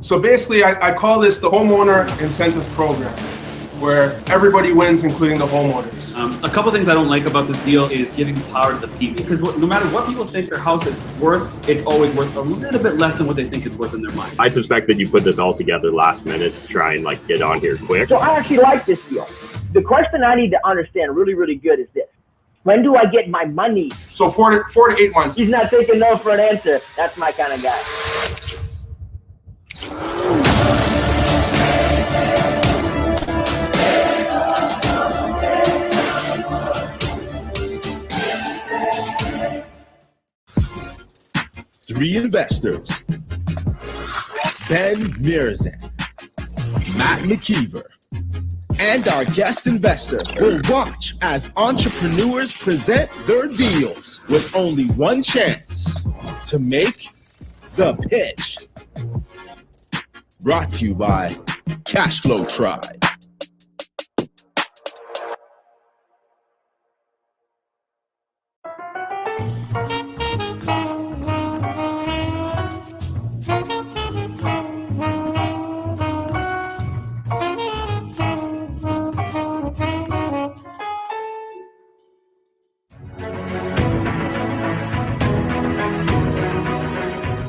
So basically, I call this the homeowner incentive program, where everybody wins, including the homeowners. A couple things I don't like about this deal is giving power to the people, because no matter what people think their house is worth, it's always worth a little bit less than what they think it's worth in their mind. I suspect that you put this all together last minute to try and like get on here quick. So I actually like this deal. The question I need to understand really, really good is this. When do I get my money? So 4 to 8 months. He's not taking no for an answer. That's my kind of guy. Three investors: Ben Mirzan, Matt McKeever, and our guest investor will watch as entrepreneurs present their deals with only one chance to make the pitch. Brought to you by Cashflow Tribe.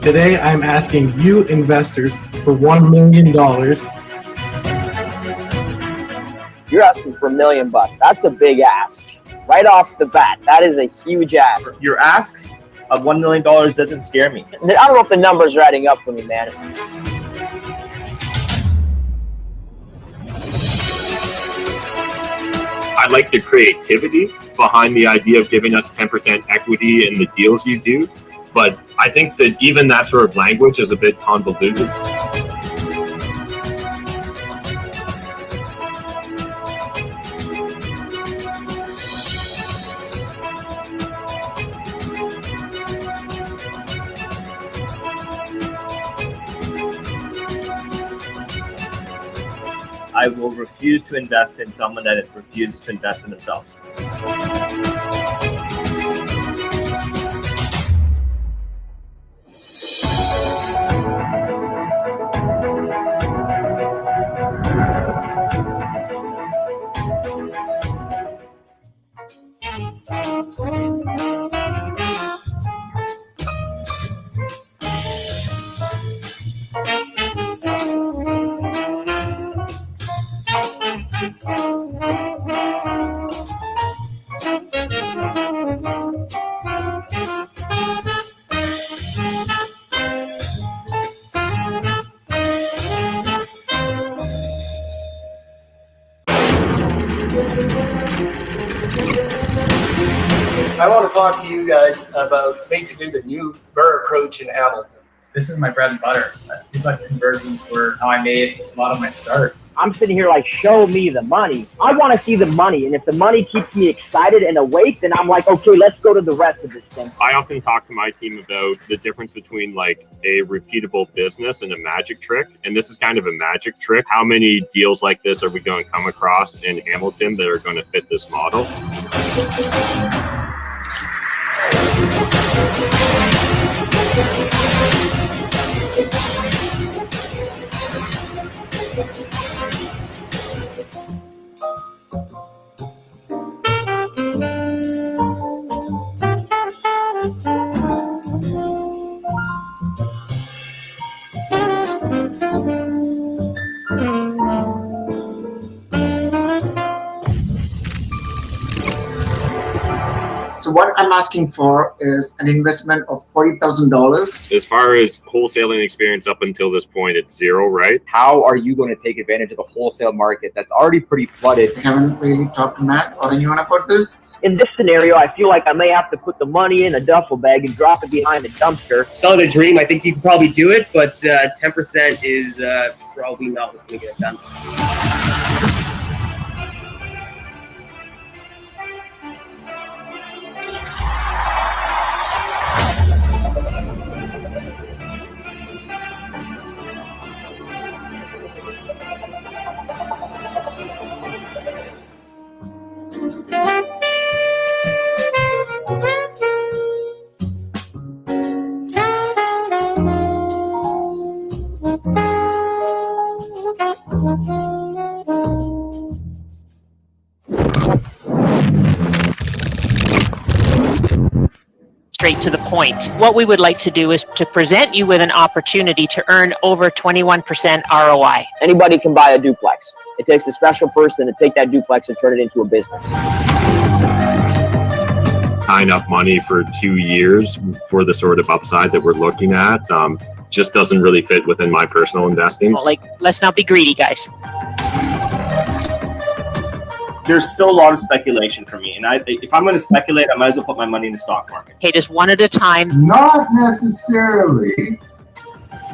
Today, I'm asking you investors for $1 million. You're asking for $1 million. That's a big ask. Right off the bat, that is a huge ask. Your ask of $1 million doesn't scare me. I don't know if the numbers are adding up for me, man. I like the creativity behind the idea of giving us 10% equity in the deals you do, but I think that even that sort of language is a bit convoluted. I will refuse to invest in someone that refuses to invest in themselves. I want to talk to you guys about basically the new BRRRR approach in Hamilton. This is my bread and butter. Duplex conversions were how I made a lot of my start. I'm sitting here like, show me the money. I want to see the money. And if the money keeps me excited and awake, then I'm like, okay, let's go to the rest of this thing. I often talk to my team about the difference between like a repeatable business and a magic trick. And this is kind of a magic trick. How many deals like this are we going to come across in Hamilton that are going to fit this model? So what I'm asking for is an investment of $40,000. As far as wholesaling experience up until this point, it's zero, right? How are you going to take advantage of the wholesale market that's already pretty flooded? I haven't really talked to Matt or anyone about this. In this scenario, I feel like I may have to put the money in a duffel bag and drop it behind the dumpster. Selling a dream, I think you can probably do it, but 10% is probably not what's going to get it done. straight to the point. What we would like to do is to present you with an opportunity to earn over 21% ROI. Anybody can buy a duplex. It takes a special person to take that duplex and turn it into a business. Tying up money for 2 years for the sort of upside that we're looking at just doesn't really fit within my personal investing. Like, let's not be greedy, guys. There's still a lot of speculation for me, and if I'm going to speculate, I might as well put my money in the stock market. Okay, just one at a time. Not necessarily.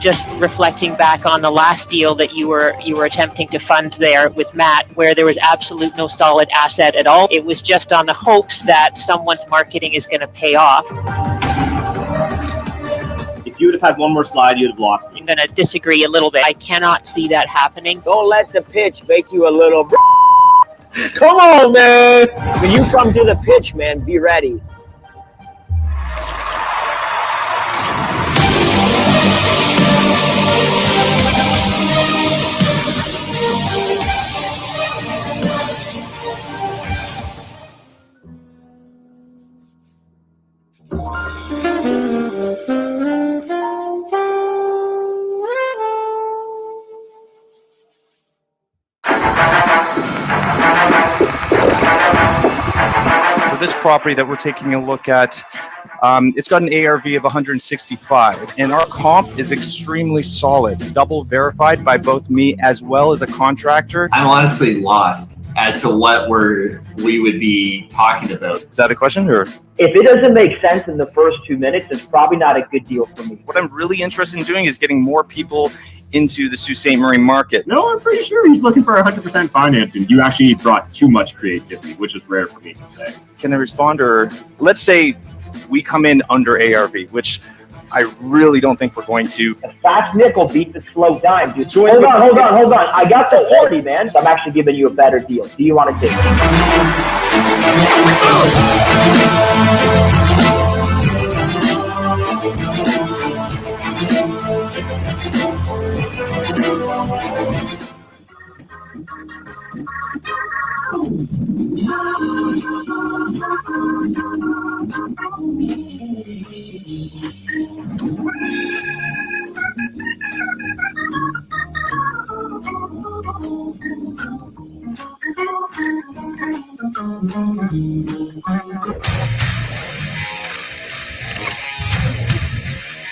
Just reflecting back on the last deal that you were attempting to fund there with Matt, where there was absolute no solid asset at all. It was just on the hopes that someone's marketing is going to pay off. If you would have had one more slide, you'd have lost me. I'm going to disagree a little bit. I cannot see that happening. Don't let the pitch make you a little. Come on, man. When you come to the pitch, man, be ready. For this property that we're taking a look at, it's got an ARV of 165, and our comp is extremely solid, double verified by both me as well as a contractor. I'm honestly lost as to what we would be talking about. Is that a question, or? If it doesn't make sense in the first 2 minutes, it's probably not a good deal for me. What I'm really interested in doing is getting more people into the Sault Ste. Marie market. No, I'm pretty sure he's looking for 100% financing. You actually brought too much creativity, which is rare for me to say. Can I respond? Or let's say we come in under ARV, which I really don't think we're going to. The fast nickel beat the slow dime, dude. Hold on. I got the 40, man. I'm actually giving you a better deal. Do you want to take it?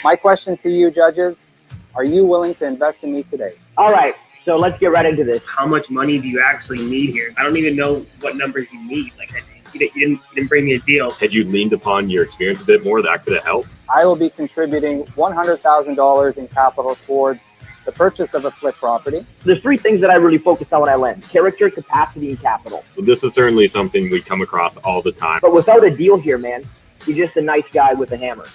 My question to you, judges, are you willing to invest in me today? All right, so let's get right into this. How much money do you actually need here? I don't even know what numbers you need. Like, you didn't bring me a deal. Had you leaned upon your experience a bit more, that could have helped. I will be contributing $100,000 in capital towards the purchase of a flip property. There's three things that I really focus on when I lend: character, capacity, and capital. This is certainly something we come across all the time. But without a deal here, man, you're just a nice guy with a hammer.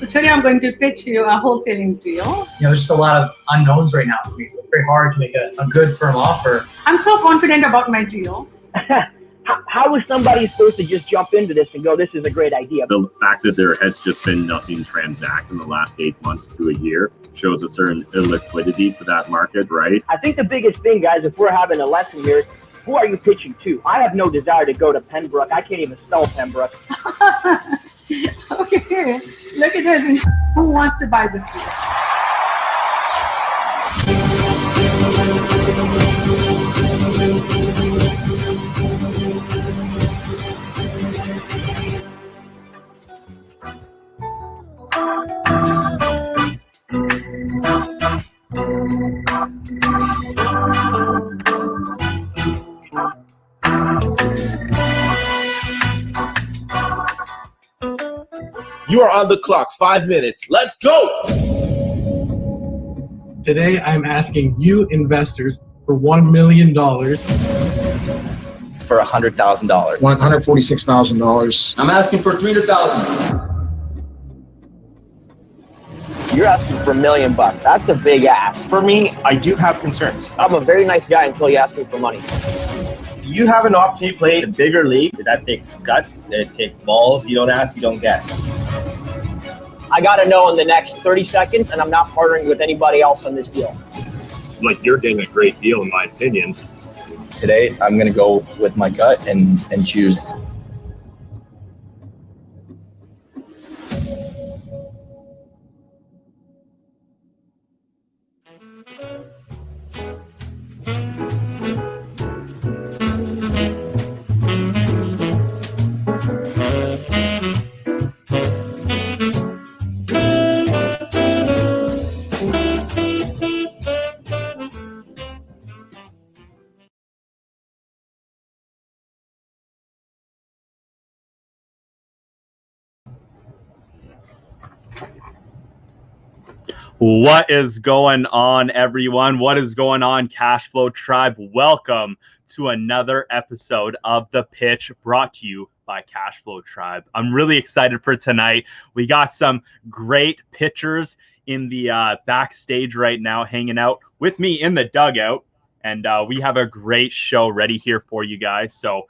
Today I'm going to pitch you a wholesaling deal. There's just a lot of unknowns right now for me, so it's very hard to make a good firm offer. I'm so confident about my deal. How is somebody supposed to just jump into this and go, this is a great idea? The fact that there has just been nothing transact in the last 8 months to a year shows a certain illiquidity to that market, right? I think the biggest thing, guys, if we're having a lesson here, who are you pitching to? I have no desire to go to Pembroke. I can't even spell Pembroke. Okay, look at this. Who wants to buy this deal? You are on the clock. 5 minutes. Let's go. Today, I'm asking you investors for $1 million. For $100,000. $146,000. I'm asking for $300,000. You're asking for $1 million. That's a big ask. For me, I do have concerns. I'm a very nice guy until you ask me for money. You have an opportunity to play a bigger league. That takes guts. It takes balls. You don't ask, you don't get. I got to know in the next 30 seconds, and I'm not partnering with anybody else on this deal. Like, you're getting a great deal, in my opinion. Today, I'm going to go with my gut and choose. What is going on, everyone? What is going on, Cashflow Tribe? Welcome to another episode of The Pitch, brought to you by Cashflow Tribe. I'm really excited for tonight. We got some great pitchers in the backstage right now, hanging out with me in the dugout, and we have a great show ready here for you guys. So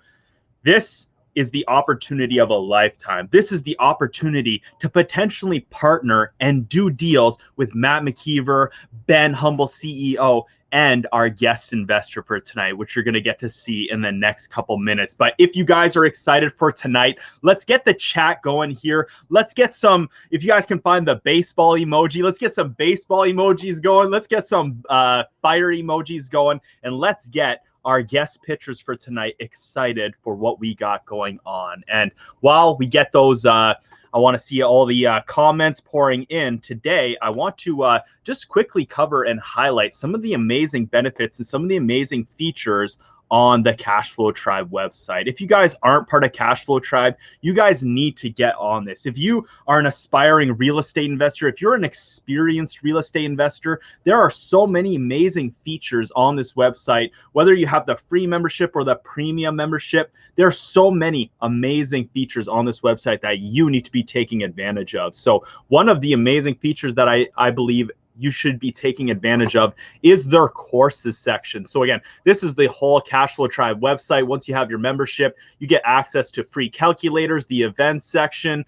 this is the opportunity of a lifetime. This is the opportunity to potentially partner and do deals with Matt McKeever, Ben Humble CEO, and our guest investor for tonight, which you're going to get to see in the next couple minutes. But if you guys are excited for tonight, let's get the chat going here. Let's get some, if you guys can find the baseball emoji, let's get some baseball emojis going. Let's get some fire emojis going, and let's get our guest pitchers for tonight excited for what we got going on. And while we get those, I want to see all the comments pouring in today. I want to just quickly cover and highlight some of the amazing benefits and some of the amazing features on the Cashflow Tribe website. If you guys aren't part of Cashflow Tribe, you guys need to get on this. If you are an aspiring real estate investor, if you're an experienced real estate investor, there are so many amazing features on this website. Whether you have the free membership or the premium membership, there are so many amazing features on this website that you need to be taking advantage of. So one of the amazing features that I believe you should be taking advantage of is their courses section. So again, this is the whole Cashflow Tribe website. Once you have your membership, you get access to free calculators, the events section,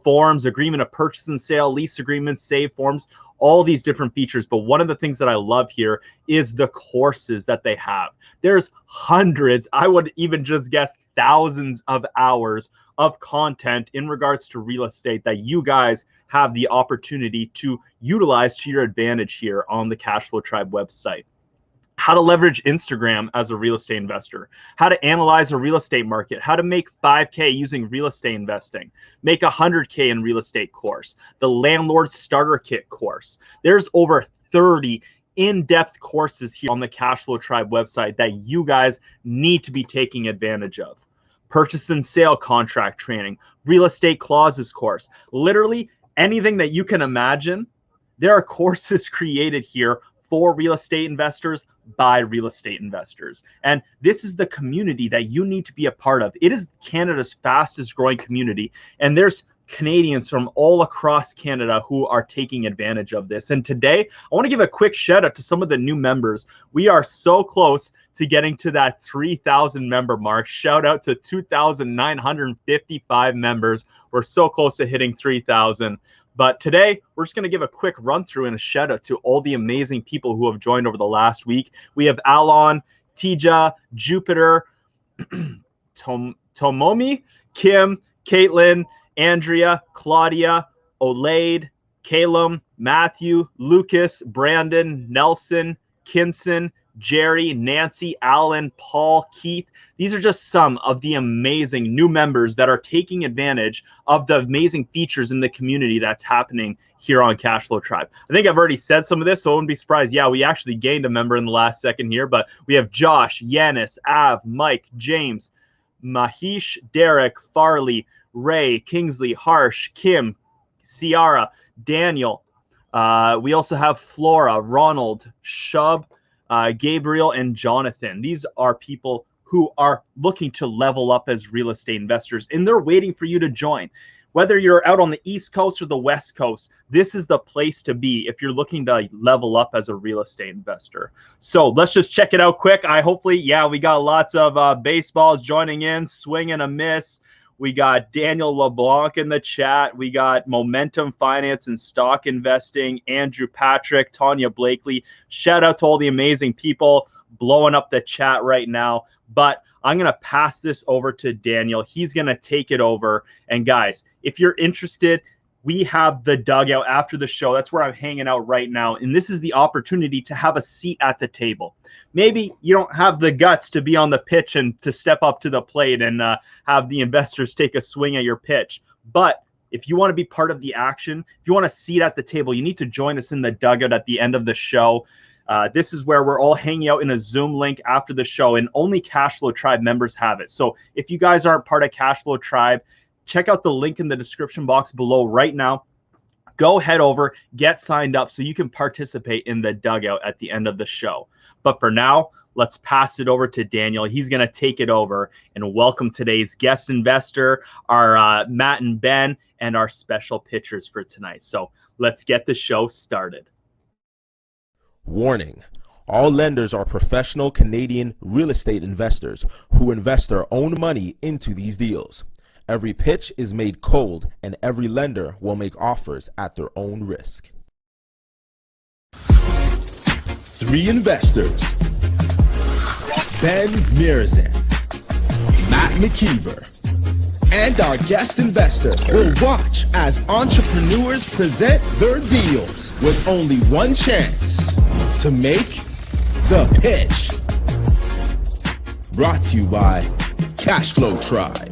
forms, agreement of purchase and sale, lease agreements, save forms, all these different features. But one of the things that I love here is the courses that they have. There's hundreds, I would even just guess thousands of hours of content in regards to real estate that you guys have the opportunity to utilize to your advantage here on the Cashflow Tribe website. How to leverage Instagram as a real estate investor, how to analyze a real estate market, how to make 5K using real estate investing, make 100K in real estate course, the Landlord Starter Kit course. There's over 30 in-depth courses here on the Cashflow Tribe website that you guys need to be taking advantage of. Purchase and sale contract training, real estate clauses course, literally anything that you can imagine. There are courses created here for real estate investors by real estate investors. And this is the community that you need to be a part of. It is Canada's fastest growing community. And there's Canadians from all across Canada who are taking advantage of this. And today, I want to give a quick shout out to some of the new members. We are so close to getting to that 3,000 member mark. Shout out to 2,955 members. We're so close to hitting 3,000. But today, we're just going to give a quick run through and a shout out to all the amazing people who have joined over the last week. We have Alon, Tija, Jupiter, Tomomi, Kim, Caitlin, Andrea, Claudia, Olaide, Calum, Matthew, Lucas, Brandon, Nelson, Kinson, Jerry, Nancy, Alan, Paul, Keith. These are just some of the amazing new members that are taking advantage of the amazing features in the community that's happening here on Cashflow Tribe. I think I've already said some of this, so I wouldn't be surprised. Yeah, we actually gained a member in the last second here, but we have Josh, Yanis, Av, Mike, James, Mahesh, Derek, Farley, Ray, Kingsley, Harsh, Kim, Ciara, Daniel. We also have Flora, Ronald, Shub, Gabriel, and Jonathan. These are people who are looking to level up as real estate investors, and they're waiting for you to join. Whether you're out on the East Coast or the West Coast, this is the place to be if you're looking to level up as a real estate investor. So let's just check it out quick. We got lots of baseballs joining in, swing and a miss. We got Daniel LeBlanc in the chat. We got Momentum Finance and Stock Investing, Andrew Patrick, Tanya Blakely. Shout out to all the amazing people blowing up the chat right now. But I'm going to pass this over to Daniel. He's going to take it over. And guys, if you're interested, we have the dugout after the show. That's where I'm hanging out right now. And this is the opportunity to have a seat at the table. Maybe you don't have the guts to be on the pitch and to step up to the plate and have the investors take a swing at your pitch. But if you want to be part of the action, if you want a seat at the table, you need to join us in the dugout at the end of the show. This is where we're all hanging out in a Zoom link after the show, and only Cashflow Tribe members have it. So if you guys aren't part of Cashflow Tribe, check out the link in the description box below right now. Go head over, get signed up so you can participate in the dugout at the end of the show. But for now, let's pass it over to Daniel. He's going to take it over and welcome today's guest investor, our Matt and Ben, and our special pitchers for tonight. So let's get the show started. Warning. All lenders are professional Canadian real estate investors who invest their own money into these deals. Every pitch is made cold, and every lender will make offers at their own risk. 3 investors: Ben Mirzan, Matt McKeever, and our guest investor will watch as entrepreneurs present their deals with only one chance to make the pitch. Brought to you by Cashflow Tribe.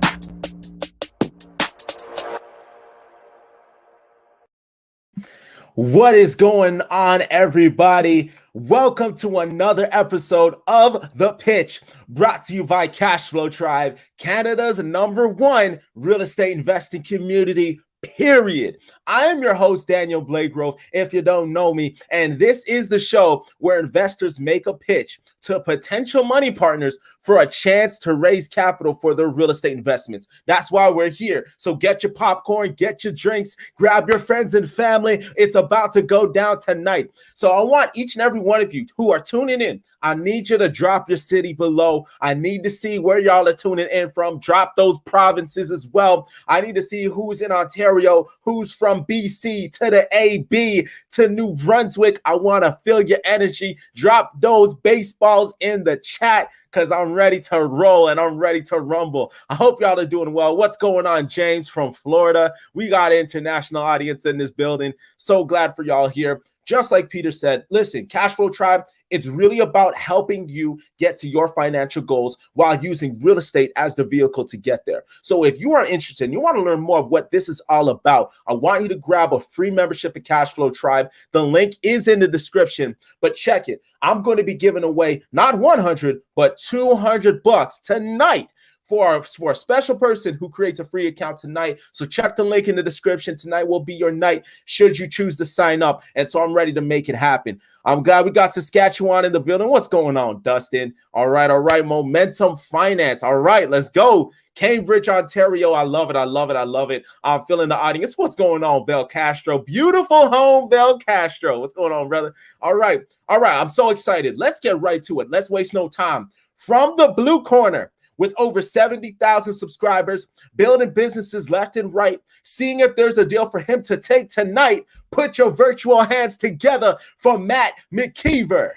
What is going on, everybody? Welcome to another episode of The Pitch, brought to you by Cashflow Tribe, Canada's #1 real estate investing community, period. I am your host, Daniel Blagrove, if you don't know me, and this is the show where investors make a pitch to potential money partners for a chance to raise capital for their real estate investments. That's why we're here. So get your popcorn, get your drinks, grab your friends and family. It's about to go down tonight. So I want each and every one of you who are tuning in, I need you to drop your city below. I need to see where y'all are tuning in from. Drop those provinces as well. I need to see who's in Ontario, who's from BC to the AB to New Brunswick. I want to feel your energy. Drop those baseballs in the chat because I'm ready to roll and I'm ready to rumble. I hope y'all are doing well. What's going on, James from Florida? We got an international audience in this building. So glad for y'all here. Just like Peter said, listen, Cashflow Tribe, it's really about helping you get to your financial goals while using real estate as the vehicle to get there. So if you are interested and you want to learn more of what this is all about, I want you to grab a free membership at Cashflow Tribe. The link is in the description, but check it. I'm going to be giving away not 100, but $200 tonight for a special person who creates a free account tonight. So check the link in the description. Tonight will be your night should you choose to sign up. And so I'm ready to make it happen. I'm glad we got Saskatchewan in the building. What's going on, Dustin? All right. Momentum Finance. All right, let's go. Cambridge, Ontario. I love it. I'm feeling the audience. What's going on, Bel Castro? Beautiful home, Bel Castro. What's going on, brother? All right. I'm so excited. Let's get right to it. Let's waste no time. From the blue corner, with over 70,000 subscribers, building businesses left and right, seeing if there's a deal for him to take tonight, put your virtual hands together for Matt McKeever.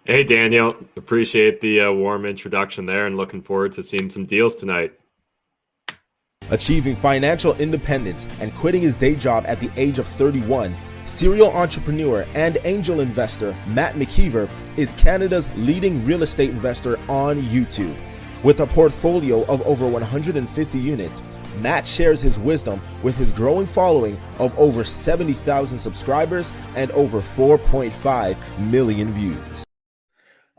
Hey, Daniel. Appreciate the warm introduction there and looking forward to seeing some deals tonight. Achieving financial independence and quitting his day job at the age of 31, serial entrepreneur and angel investor Matt McKeever is Canada's leading real estate investor on YouTube. With a portfolio of over 150 units, Matt shares his wisdom with his growing following of over 70,000 subscribers and over 4.5 million views.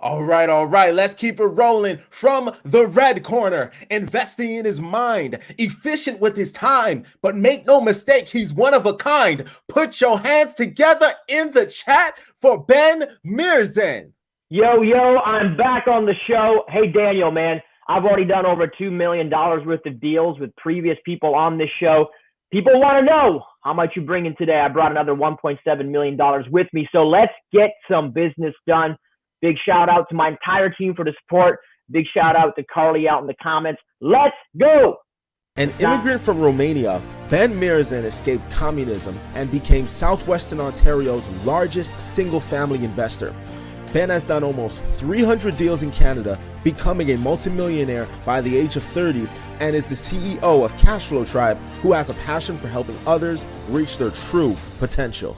All right. Let's keep it rolling. From the red corner, investing in his mind, efficient with his time, but make no mistake, he's one of a kind. Put your hands together in the chat for Ben Mirzan. Yo, I'm back on the show. Hey, Daniel, man, I've already done over $2 million worth of deals with previous people on this show. People want to know how much you bring in today. I brought another $1.7 million with me. So let's get some business done. Big shout out to my entire team for the support. Big shout out to Carly out in the comments. Let's go. An immigrant from Romania, Ben Mirzan escaped communism and became Southwestern Ontario's largest single-family investor. Ben has done almost 300 deals in Canada, becoming a multimillionaire by the age of 30, and is the CEO of Cashflow Tribe, who has a passion for helping others reach their true potential.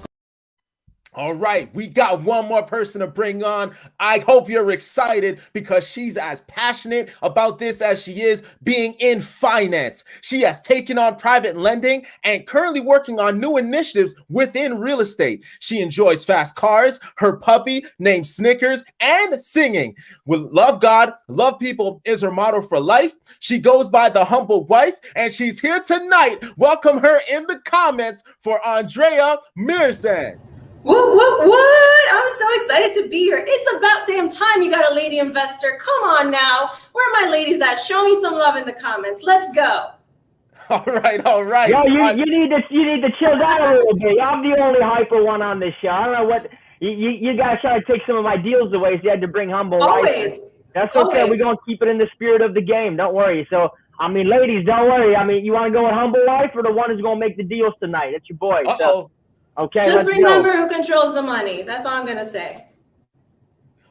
All right, we got one more person to bring on. I hope you're excited because she's as passionate about this as she is being in finance. She has taken on private lending and currently working on new initiatives within real estate. She enjoys fast cars, her puppy named Snickers, and singing. With love God, love people is her motto for life. She goes by the humble wife, and she's here tonight. Welcome her in the comments for Andrea Mirzan. What? I'm so excited to be here. It's about damn time you got a lady investor. Come on now. Where are my ladies at? Show me some love in the comments. Let's go. All right. Yo, you need to chill down a little bit. I'm the only hyper one on this show. I don't know what you guys try to take some of my deals away, so you had to bring humble Always. wife. That's okay. Always. We're gonna keep it in the spirit of the game. Don't worry. So ladies, don't worry. You want to go with humble wife or the one who's gonna make the deals tonight? It's your boy. So, okay. Just let's remember go. who controls the money. That's all I'm going to say.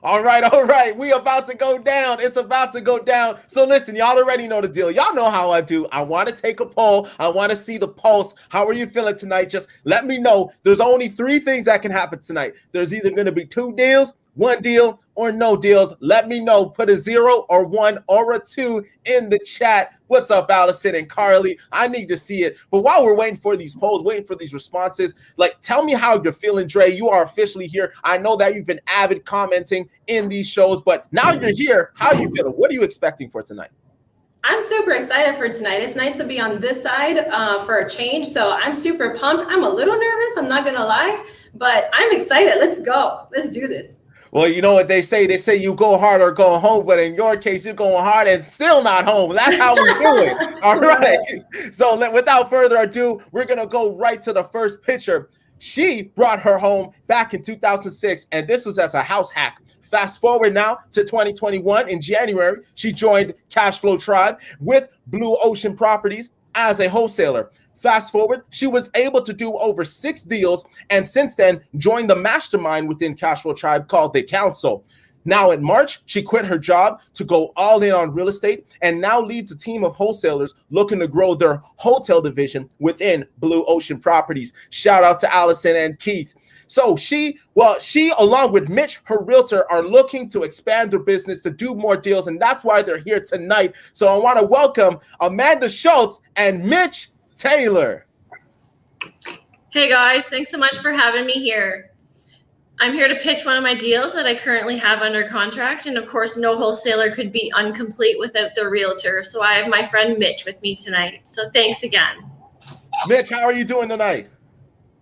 All right. We about to go down. It's about to go down. So listen, y'all already know the deal. Y'all know how I do. I want to take a poll. I want to see the pulse. How are you feeling tonight? Just let me know. There's only 3 things that can happen tonight. There's either going to be 2 deals, 1 deal, or no deals. Let me know. Put a 0 or 1 or a 2 in the chat. What's up, Allison and Carly? I need to see it. But while we're waiting for these polls, waiting for these responses, tell me how you're feeling, Dre. You are officially here. I know that you've been avid commenting in these shows, but now you're here. How are you feeling? What are you expecting for tonight? I'm super excited for tonight. It's nice to be on this side for a change. So I'm super pumped. I'm a little nervous. I'm not going to lie, but I'm excited. Let's go. Let's do this. Well, you know what they say? They say you go hard or go home, but in your case, you're going hard and still not home. That's how we do it. All right. So without further ado, we're going to go right to the first picture. She brought her home back in 2006, and this was as a house hack. Fast forward now to 2021. In January, she joined Cashflow Tribe with Blue Ocean Properties as a wholesaler. Fast forward, she was able to do over 6 deals, and since then joined the mastermind within Cashflow Tribe called The Council. Now in March, she quit her job to go all in on real estate and now leads a team of wholesalers looking to grow their hotel division within Blue Ocean Properties. Shout out to Allison and Keith. So she along with Mitch, her realtor, are looking to expand their business to do more deals, and that's why they're here tonight. So I want to welcome Amanda Schultz and Mitch Taylor. Hey guys, thanks so much for having me here. I'm here to pitch one of my deals that I currently have under contract, and of course no wholesaler could be incomplete without the realtor, so I have my friend Mitch with me tonight. So thanks again. Mitch, how are you doing tonight?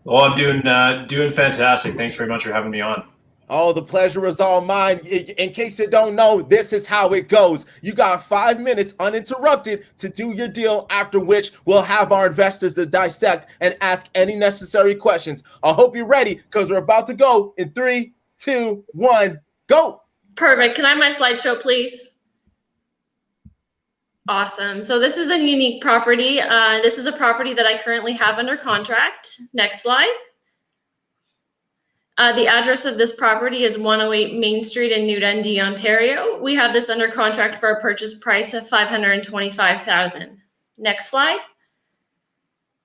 Oh, I'm doing fantastic. Thanks very much for having me on. Oh, the pleasure is all mine. In case you don't know, this is how it goes. You got 5 minutes uninterrupted to do your deal, after which we'll have our investors to dissect and ask any necessary questions. I hope you're ready because we're about to go in 3, 2, 1, go. Perfect. Can I have my slideshow, please? Awesome. So this is a unique property. This is a property that I currently have under contract. Next slide. The address of this property is 108 Main Street in New Dundee, Ontario. We have this under contract for a purchase price of $525,000. Next slide.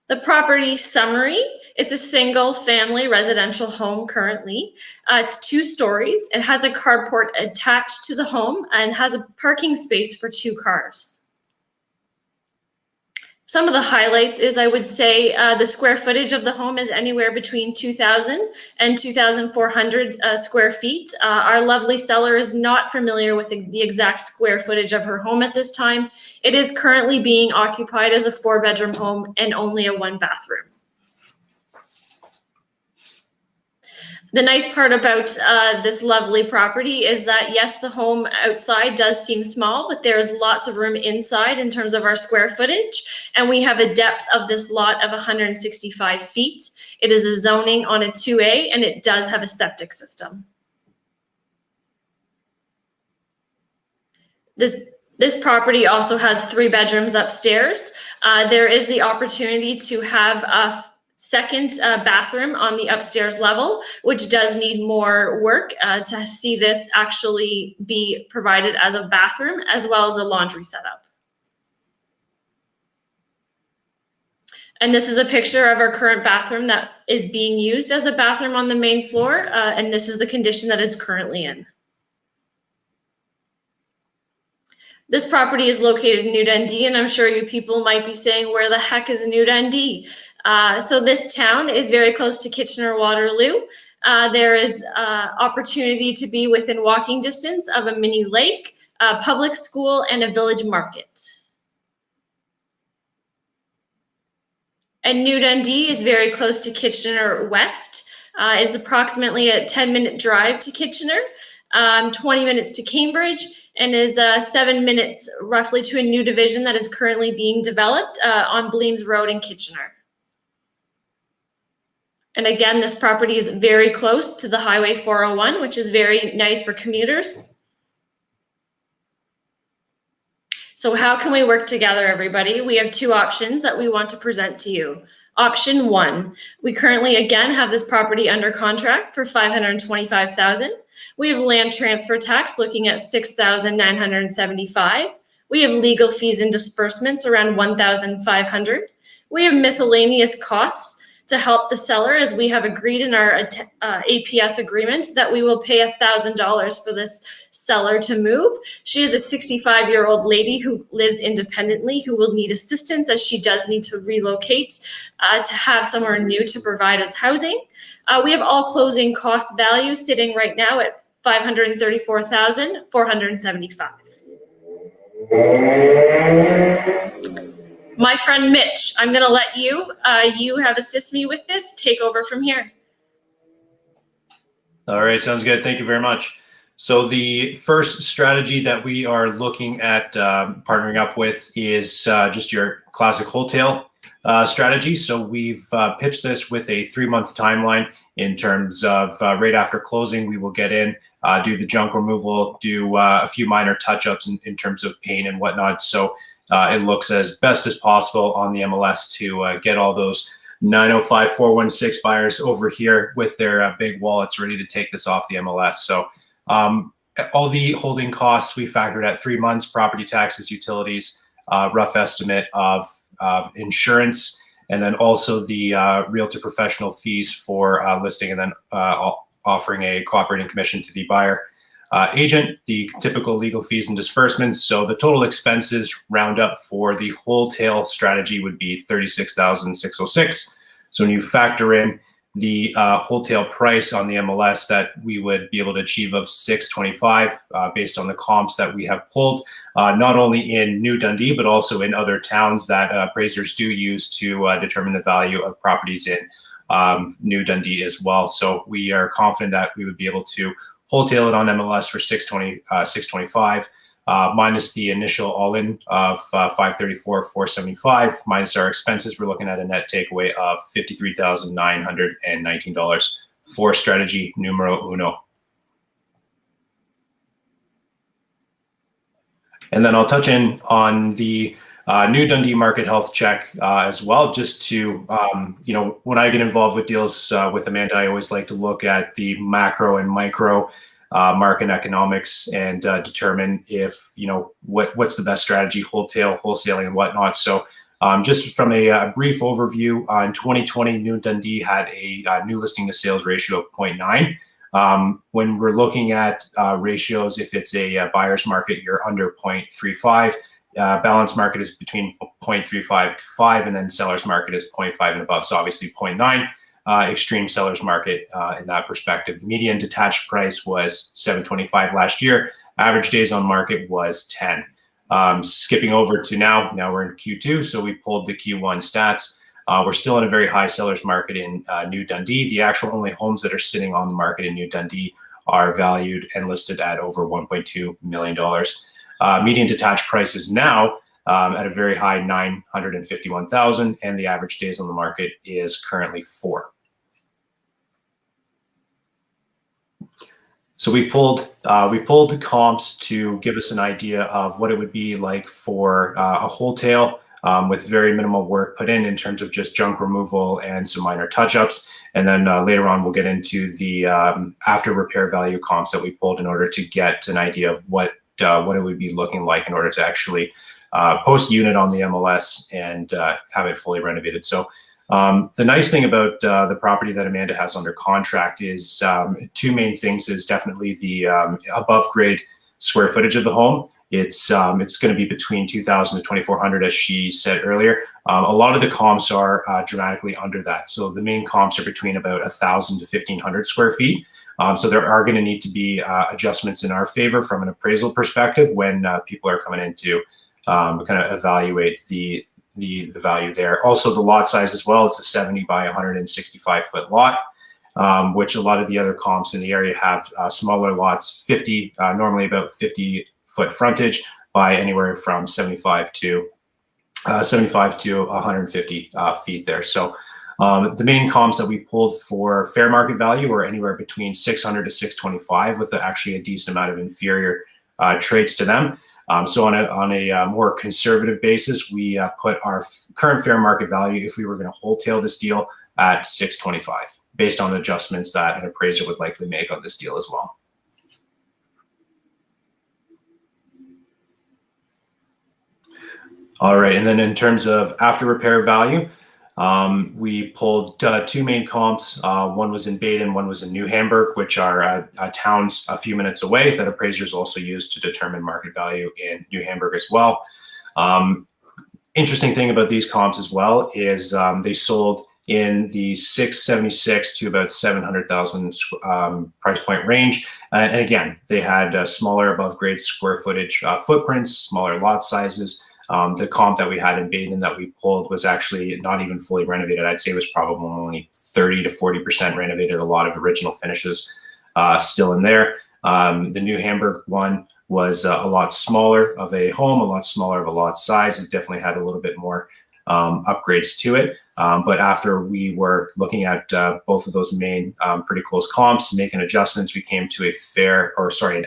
The property summary. It's a single family residential home currently. It's 2 stories. It has a carport attached to the home and has a parking space for 2 cars. Some of the highlights is, I would say, the square footage of the home is anywhere between 2,000 and 2,400 square feet. Our lovely seller is not familiar with the exact square footage of her home at this time. It is currently being occupied as a 4-bedroom home and only a 1-bathroom. The nice part about this lovely property is that, yes, the home outside does seem small, but there's lots of room inside in terms of our square footage. And we have a depth of this lot of 165 feet. It is a zoning on a 2A, and it does have a septic system. This property also has 3 bedrooms upstairs. There is the opportunity to have a second bathroom on the upstairs level, which does need more work to see this actually be provided as a bathroom as well as a laundry setup. And this is a picture of our current bathroom that is being used as a bathroom on the main floor, and this is the condition that it's currently in. This property is located in New Dundee, and I'm sure you people might be saying, where the heck is New Dundee? So this town is very close to Kitchener-Waterloo. There is opportunity to be within walking distance of a mini lake, a public school, and a village market. And New Dundee is very close to Kitchener West. It's approximately a 10-minute drive to Kitchener, 20 minutes to Cambridge, and is 7 minutes roughly to a new division that is currently being developed on Bleems Road in Kitchener. And again, this property is very close to the Highway 401, which is very nice for commuters. So how can we work together, everybody? We have 2 options that we want to present to you. Option 1, we currently again have this property under contract for $525,000. We have land transfer tax looking at $6,975. We have legal fees and disbursements around $1,500. We have miscellaneous costs to help the seller, as we have agreed in our APS agreement that we will pay $1,000 for this seller to move. She is a 65-year-old lady who lives independently, who will need assistance as she does need to relocate to have somewhere new to provide us housing. We have all closing cost value sitting right now at $534,475. My friend Mitch, I'm going to let you have assist me with this. Take over from here. All right, sounds good. Thank you very much. So the first strategy that we are looking at partnering up with is just your classic wholesale strategy. So we've pitched this with a 3-month timeline in terms of right after closing, we will get in, do the junk removal, do a few minor touch-ups in terms of paint and whatnot. So it looks as best as possible on the MLS to get all those 905-416 buyers over here with their big wallets ready to take this off the MLS. So all the holding costs we factored at 3 months, property taxes, utilities, rough estimate of insurance, and then also the realtor professional fees for listing, and then offering a cooperating commission to the buyer agent, the typical legal fees and disbursements. So the total expenses round up for the wholesale strategy would be $36,606. So when you factor in the wholesale price on the MLS that we would be able to achieve of $625 based on the comps that we have pulled, not only in New Dundee, but also in other towns that appraisers do use to determine the value of properties in New Dundee as well. So we are confident that we would be able to wholesale it on MLS for $625, minus the initial all-in of $534,475, minus our expenses. We're looking at a net takeaway of $53,919 for strategy numero uno. And then I'll touch in on the New Dundee market health check as well, just to, when I get involved with deals with Amanda, I always like to look at the macro and micro market economics and determine if, what's the best strategy, wholesaling and whatnot. So just from a brief overview, in 2020, New Dundee had a new listing to sales ratio of 0.9. When we're looking at ratios, if it's a buyer's market, you're under 0.35. balance market is between 0.35 to 5, and then seller's market is 0.5 and above. So obviously 0.9, extreme seller's market in that perspective. The median detached price was 725 last year. Average days on market was 10. Skipping over to now we're in Q2, so we pulled the Q1 stats. We're still in a very high seller's market in New Dundee. The actual only homes that are sitting on the market in New Dundee are valued and listed at over $1.2 million. Median detached price is now at a very high 951,000, and the average days on the market is currently 4. So we pulled the comps to give us an idea of what it would be like for a wholesale with very minimal work put in terms of just junk removal and some minor touch-ups. And then later on, we'll get into the after repair value comps that we pulled in order to get an idea of what it would be looking like in order to actually post the unit on the MLS and have it fully renovated. So the nice thing about the property that Amanda has under contract is two main things is definitely the above grade square footage of the home. It's going to be between 2,000 to 2,400, as she said earlier. A lot of the comps are dramatically under that. So the main comps are between about 1,000 to 1,500 square feet. So there are going to need to be adjustments in our favor from an appraisal perspective when people are coming in to kind of evaluate the value there. Also the lot size as well. It's a 70 by 165 foot lot, which a lot of the other comps in the area have smaller lots, 50, normally about 50 foot frontage by anywhere from 75 to 150 feet there. So the main comps that we pulled for fair market value were anywhere between 600 to 625 with actually a decent amount of inferior traits to them. So on a more conservative basis, we put our current fair market value, if we were going to wholesale this deal, at 625, based on adjustments that an appraiser would likely make on this deal as well. All right, and then in terms of after repair value, we pulled two main comps. One was in Baden, one was in New Hamburg, which are towns a few minutes away that appraisers also use to determine market value in New Hamburg as well. Interesting thing about these comps as well is they sold in the 676 to about 700,000 price point range. And again, they had smaller above grade square footage footprints, smaller lot sizes. The comp that we had in Baden that we pulled was actually not even fully renovated. I'd say it was probably only 30 to 40% renovated, a lot of original finishes still in there. The New Hamburg one was a lot smaller of a home, a lot smaller of a lot size. It definitely had a little bit more upgrades to it. But after we were looking at both of those main pretty close comps, making adjustments, we came to an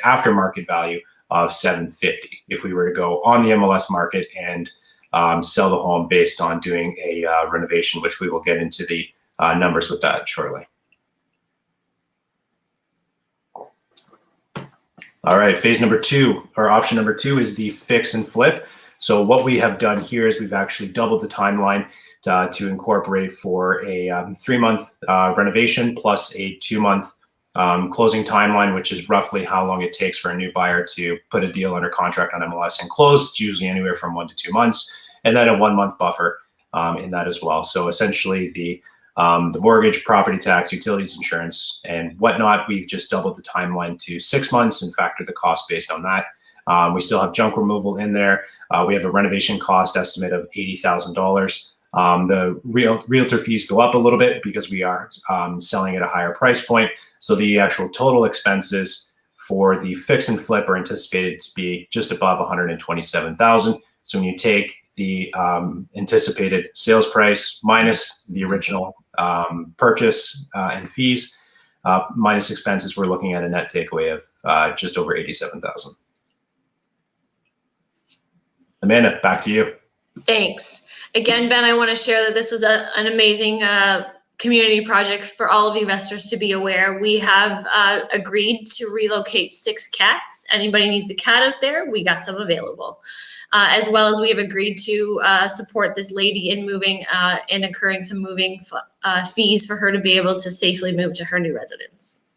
aftermarket value of 750 if we were to go on the MLS market and sell the home based on doing a renovation, which we will get into the numbers with that shortly. All right, phase number 2, or option number 2, is the fix and flip. So what we have done here is we've actually doubled the timeline to incorporate for a 3-month renovation plus a 2-month closing timeline, which is roughly how long it takes for a new buyer to put a deal under contract on MLS and close. It's usually anywhere from 1 to 2 months, and then a 1-month buffer in that as well. So essentially the mortgage, property tax, utilities, insurance, and whatnot, we've just doubled the timeline to 6 months and factored the cost based on that. We still have junk removal in there. We have a renovation cost estimate of $80,000. The realtor fees go up a little bit because we are selling at a higher price point. So the actual total expenses for the fix and flip are anticipated to be just above $127,000. So when you take the anticipated sales price minus the original purchase and fees minus expenses, we're looking at a net takeaway of just over $87,000. Amanda, back to you. Thanks. Again, Ben, I want to share that this was an amazing community project for all of you investors to be aware. We have agreed to relocate 6 cats. Anybody needs a cat out there, we got some available. As well as we have agreed to support this lady in moving and incurring some moving fees for her to be able to safely move to her new residence.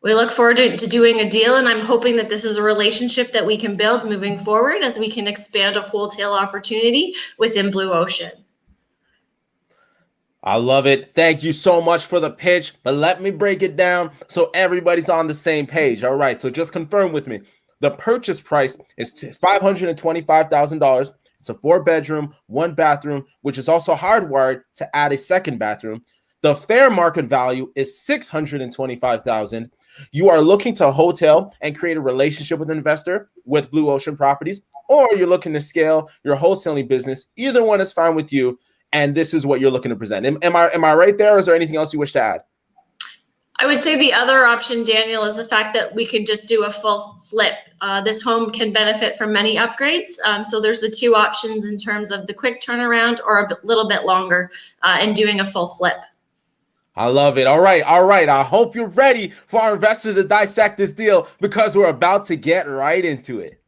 We look forward to doing a deal, and I'm hoping that this is a relationship that we can build moving forward as we can expand a wholesale opportunity within Blue Ocean. I love it. Thank you so much for the pitch, but let me break it down so everybody's on the same page. All right, so just confirm with me. The purchase price is $525,000. It's a 4-bedroom, 1-bathroom, which is also hardwired to add a 2nd bathroom. The fair market value is $625,000. You are looking to hotel and create a relationship with an investor with Blue Ocean Properties, or you're looking to scale your wholesaling business. Either one is fine with you, and this is what you're looking to present. Am I right there, or is there anything else you wish to add? I would say the other option, Daniel, is the fact that we could just do a full flip. This home can benefit from many upgrades. So there's the 2 options in terms of the quick turnaround or a little bit longer and doing a full flip. I love it. All right. I hope you're ready for our investor to dissect this deal, because we're about to get right into it.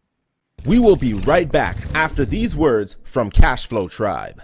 We will be right back after these words from Cashflow Tribe.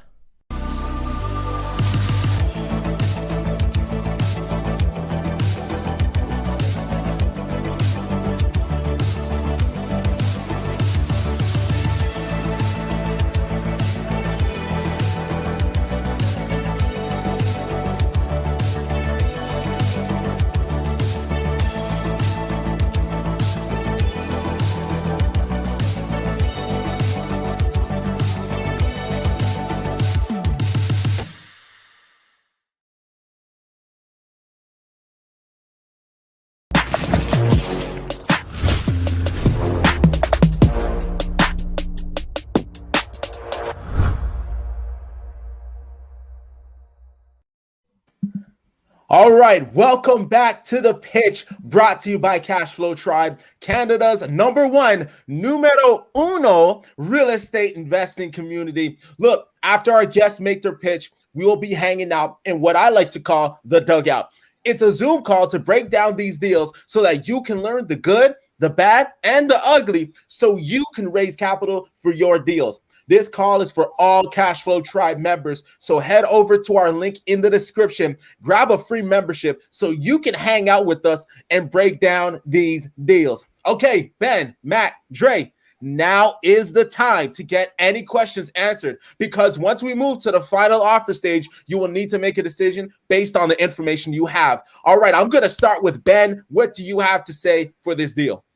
All right, welcome back to The Pitch, brought to you by Cashflow Tribe, Canada's #1, numero uno real estate investing community. Look, after our guests make their pitch, we will be hanging out in what I like to call the dugout. It's a Zoom call to break down these deals so that you can learn the good, the bad, and the ugly, so you can raise capital for your deals. This call is for all Cashflow Tribe members, so head over to our link in the description, grab a free membership so you can hang out with us and break down these deals. Okay, Ben, Matt, Dre, now is the time to get any questions answered, because once we move to the final offer stage, you will need to make a decision based on the information you have. All right, I'm going to start with Ben. What do you have to say for this deal?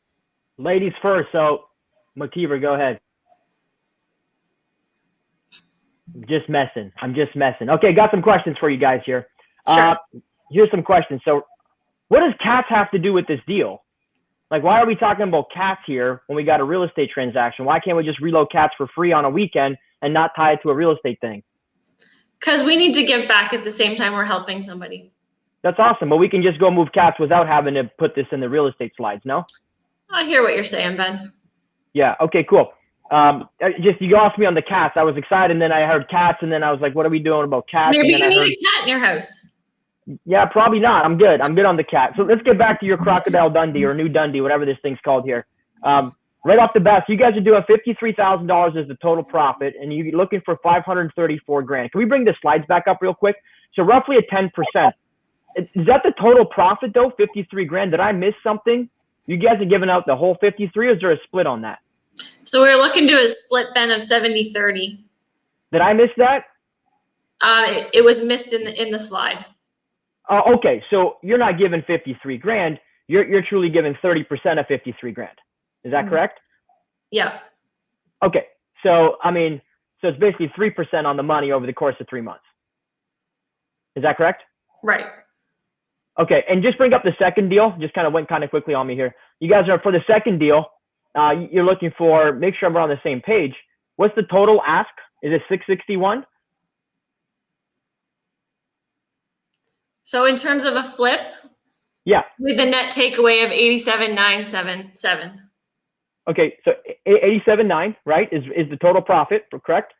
Ladies first, so McKeever, go ahead. I'm just messing. Okay, got some questions for you guys here. Sure. Here's some questions. So what does cats have to do with this deal? Like, why are we talking about cats here when we got a real estate transaction? Why can't we just reload cats for free on a weekend and not tie it to a real estate thing? Because we need to give back at the same time we're helping somebody. That's awesome, but we can just go move cats without having to put this in the real estate slides, no? I hear what you're saying, Ben. Yeah, okay, cool. You asked me on the cats. I was excited, and then I heard cats, and then I was like, what are we doing about cats? Maybe you need a cat in your house. Yeah, probably not. I'm good on the cat. So let's get back to your Crocodile Dundee or New Dundee, whatever this thing's called here. Right off the bat, so you guys are doing $53,000 as the total profit, and you're looking for $534,000. Can we bring the slides back up real quick? So roughly a 10%. Is that the total profit though? $53,000. Did I miss something? You guys are giving out the whole 53, or is there a split on that? So we're looking to a split, Ben, of 70-30. Did I miss that? It was missed in the slide. Okay, so you're not giving $53,000. You're truly giving 30% of $53,000. Is that correct? Yeah. Okay, so so it's basically 3% on the money over the course of 3 months. Is that correct? Right. Okay, and just bring up the second deal. Just went quickly on me here. You guys are for the second deal. You're looking for, make sure we're on the same page. What's the total ask? Is it 661? So in terms of a flip, yeah, with a net takeaway of 87,977. Okay, so 87.9, right, is the total profit, correct?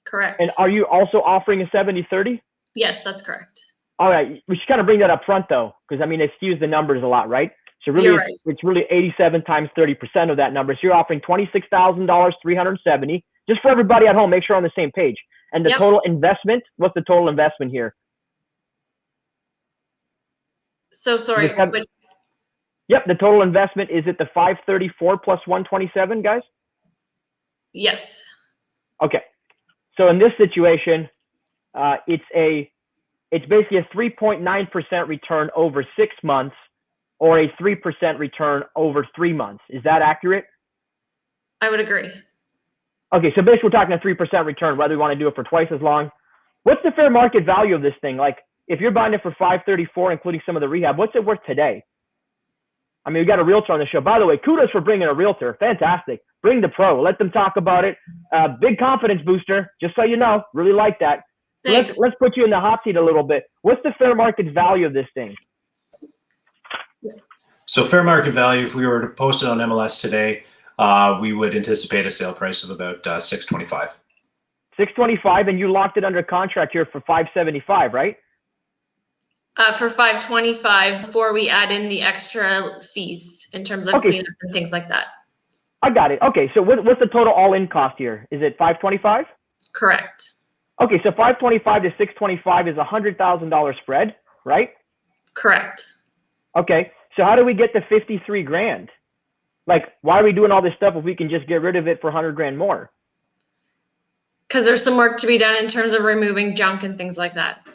Correct. And are you also offering a 70-30? Yes, that's correct. All right, we should bring that up front though, because it skews the numbers a lot, right? So really, right. It's really 87 times 30% of that number. So you're offering $26,000, 370. Just for everybody at home, make sure we're on the same page. And the total investment, what's the total investment here? So sorry. Yep, the total investment is at the 534 plus 127, guys? Yes. Okay. So in this situation, it's basically a 3.9% return over 6 months or a 3% return over 3 months. Is that accurate? I would agree. Okay, so basically we're talking a 3% return, whether we want to do it for twice as long. What's the fair market value of this thing? Like, if you're buying it for 534, including some of the rehab, what's it worth today? I mean, we got a realtor on the show. By the way, kudos for bringing a realtor. Fantastic. Bring the pro. Let them talk about it. Big confidence booster, just so you know. Really like that. Thanks. Let's put you in the hot seat a little bit. What's the fair market value of this thing? So fair market value, if we were to post it on MLS today, we would anticipate a sale price of about $625. $625, and you locked it under contract here for $575, right? For $525 before we add in the extra fees in terms of cleanup and things like that. I got it. Okay, so what's the total all-in cost here? Is it $525? Correct. Okay, so $525 to $625 is a $100,000 spread, right? Correct. Okay, so how do we get to 53 grand? Like, why are we doing all this stuff if we can just get rid of it for 100 grand more? Because there's some work to be done in terms of removing junk and things like that.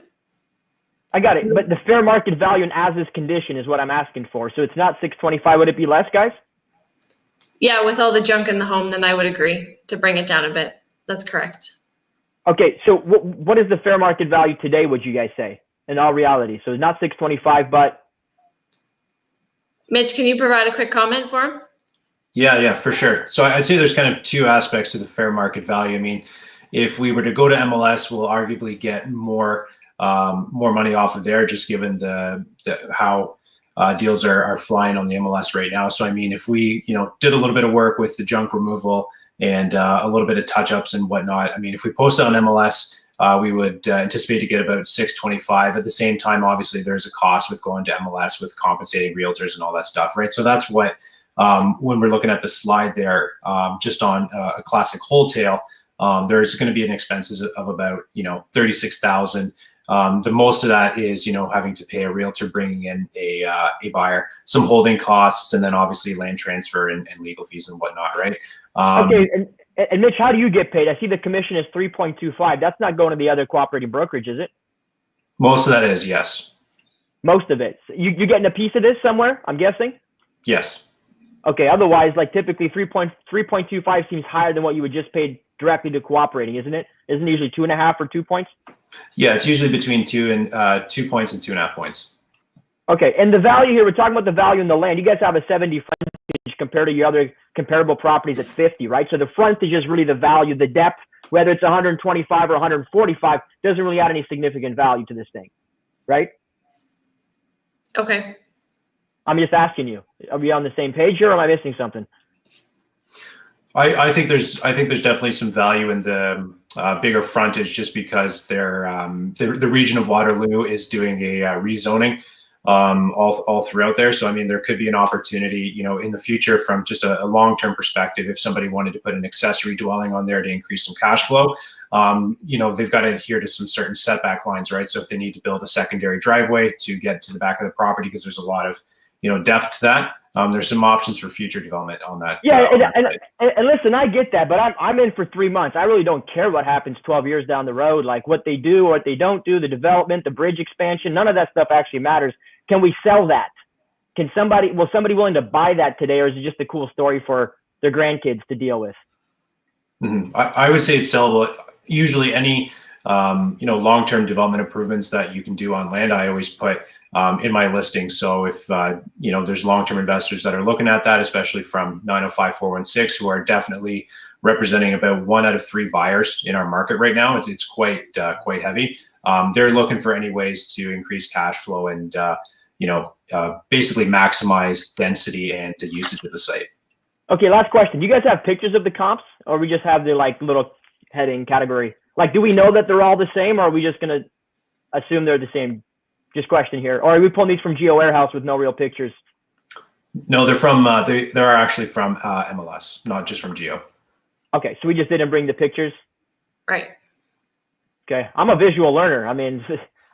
I got it, but the fair market value in as-is condition is what I'm asking for. So it's not 625. Would it be less, guys? Yeah, with all the junk in the home, then I would agree to bring it down a bit. That's correct. Okay, so what is the fair market value today, would you guys say, in all reality? So it's not 625, but... Mitch, can you provide a quick comment for him? Yeah, for sure. So I'd say there's kind of two aspects to the fair market value. I mean, if we were to go to MLS, we'll arguably get more money off of there, just given the how deals are flying on the MLS right now. So I mean, if we did a little bit of work with the junk removal and a little bit of touch-ups and whatnot, I mean, if we post it on MLS, we would anticipate to get about $625. At the same time, obviously, there's a cost with going to MLS with compensating realtors and all that stuff, right? So that's what when we're looking at the slide there, just on a classic wholesale, there's going to be an expenses of about $36,000. The most of that is having to pay a realtor, bringing in a buyer, some holding costs, and then obviously land transfer and legal fees and whatnot, right? Okay, and Mitch, how do you get paid? I see the commission is 3.25. That's not going to the other cooperating brokerage, is it? Most of that is, yes. Most of it. You're getting a piece of this somewhere, I'm guessing? Yes. Okay, otherwise, like typically 3.25 seems higher than what you would just pay directly to cooperating, isn't it? Isn't it usually 2.5 or 2 points? Yeah, it's usually between 2 points and 2.5 points. Okay, and the value here, we're talking about the value in the land. You guys have a 70 frontage compared to your other comparable properties at 50, right? So the frontage is really the value. The depth, whether it's 125 or 145, doesn't really add any significant value to this thing, right? Okay. I'm just asking you. Are we on the same page here, or am I missing something? I think there's definitely some value in the bigger frontage, just because the region of Waterloo is doing a rezoning all throughout there. So I mean, there could be an opportunity, in the future, from just a long-term perspective, if somebody wanted to put an accessory dwelling on there to increase some cash flow. They've got to adhere to some certain setback lines, right? So if they need to build a secondary driveway to get to the back of the property, because there's a lot of depth to that. There's some options for future development on that. Yeah, and listen, I get that, but I'm in for 3 months. I really don't care what happens 12 years down the road, like what they do or what they don't do, the development, the bridge expansion, none of that stuff actually matters. Can we sell that? Will somebody willing to buy that today, or is it just a cool story for their grandkids to deal with? Mm-hmm. I would say it's sellable. Usually any, long-term development improvements that you can do on land, I always put in my listing. So if, there's long-term investors that are looking at that, especially from 905-416, who are definitely representing about 1 out of 3 buyers in our market right now. It's quite heavy. They're looking for any ways to increase cash flow and, basically maximize density and the usage of the site. Okay, last question. Do you guys have pictures of the comps, or we just have the little heading category? Like, do we know that they're all the same, or are we just going to assume they're the same? Just question here. Or are we pulling these from Geo Warehouse with no real pictures? No, they're from, they're actually from MLS, not just from Geo. Okay, so we just didn't bring the pictures? Right. Okay, I'm a visual learner. I mean,